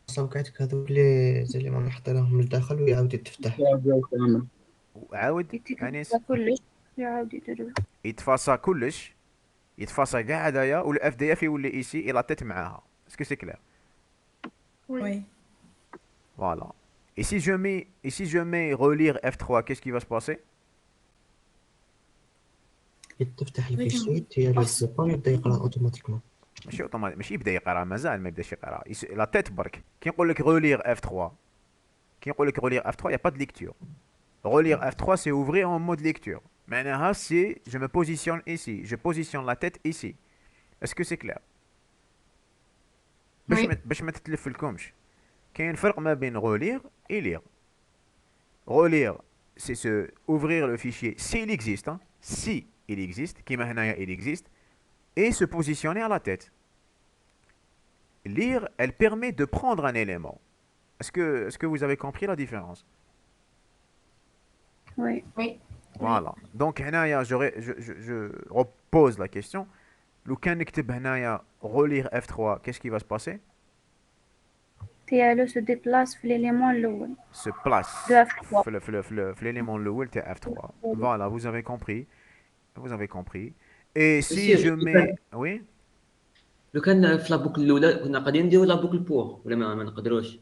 صوقعتك هذوك لي زي اللي ما نحط لهم للداخل ويعاود يتفتح. عاود أنيس يتكتب كلش يعاود يدير. يتفاصى كلش، يتفاصى كاع هدايا والاف دي اف يولي ايسي اي لا تيت معاها. اسكو سي كلير؟ Oui. Voilà. Et si je mets relire F3, qu'est-ce qui va se passer? تفتح الفيشي ديال الزبون يبدا يقرا اوتوماتيكمون. ماشي اوتوماتيك، ماشي يبدا يقرا، مازال ما يبداش يقرا، لا تيت برك. كي نقول لك relire F3، كي نقول لك relire F3 il y a pas de lecture. Relire F3 c'est ouvrir en mode lecture. معناها c'est je me positionne ici, je positionne la tête ici. Est-ce que c'est clair؟ باش ما تتلفلكمش. كاين فرق ما بين relire et lire. Relire c'est se ouvrir le fichier s'il existe, hein, si il existe, كيما هنايا il existe, et se positionner à la tête. Lire, elle permet de prendre un élément. Est-ce que vous avez compris la différence? Oui. Oui. Voilà. Donc هنايا je repose la question. لو كان نكتب هنايا relire F3, qu'est-ce qui va se passer? تيالو se déplace في l'élément الأول. Se place De F3. في l'élément الأول تاع F3. Voilà, vous avez compris. Vous avez compris. Et si je mets... Oui? لو كان في لابوكل الاولى كنا قاعدين نديرو لابوكل بور ولا ما نقدروش.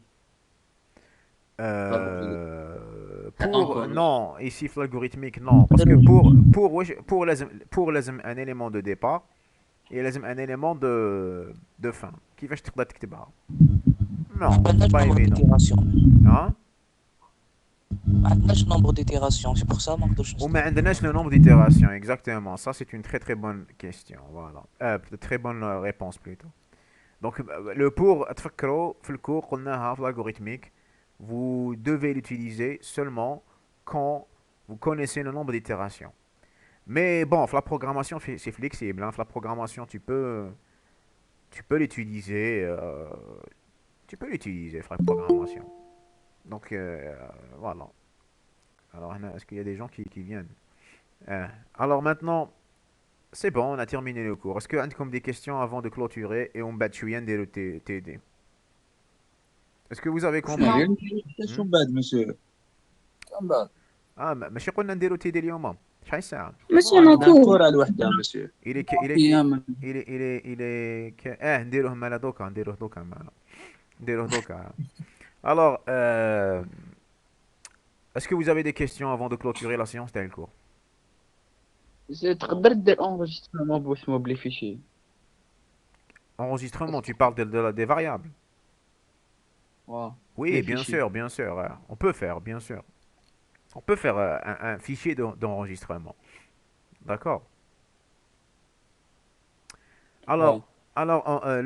Pour non, ici l'algorithmique non, parce que pour لازم un élément de départ et لازم un élément de fin. كيفاش تقدر تكتبها؟ Non, c'est pas évident. Hein? ما عندناش nombre d'itérations, c'est pour ça ما نقدرش Ou ما عندناش le nombre d'itérations, exactement. Ça c'est une très très bonne question, voilà. Très bonne réponse plutôt. Donc le pour تفكروا في الكور قلناها في l'algorithmique. Vous devez l'utiliser seulement quand vous connaissez le nombre d'itérations. Mais bon, la programmation, c'est flexible. Hein. La programmation, tu peux l'utiliser. Tu peux l'utiliser, la programmation. Donc, voilà. Alors, est-ce qu'il y a des gens qui viennent? Alors maintenant, c'est bon, on a terminé le cours. Est-ce que vous avez des questions avant de clôturer et on bat le TD? Est-ce que vous avez compris? شو بعد مسيو؟ ماشي قلنا نديرو تيدي اليوم؟ شحال الساعة؟ مسيو نوكو كورة الوحدة مسيو. نديروه مالا دوكا، نديروه دوكا. Alors, est-ce que vous avez des questions avant de clôturer la séance تاع الكور؟ تقدر دير enregistrement باسمه بلي فيشي. Enregistrement, tu parles des variables? Oui, bien sûr, bien sûr. On peut faire, bien sûr. On peut faire un fichier d'enregistrement. D'accord? Alors,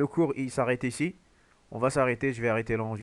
le cours, il s'arrête ici. On va s'arrêter, je vais arrêter l'enregistrement.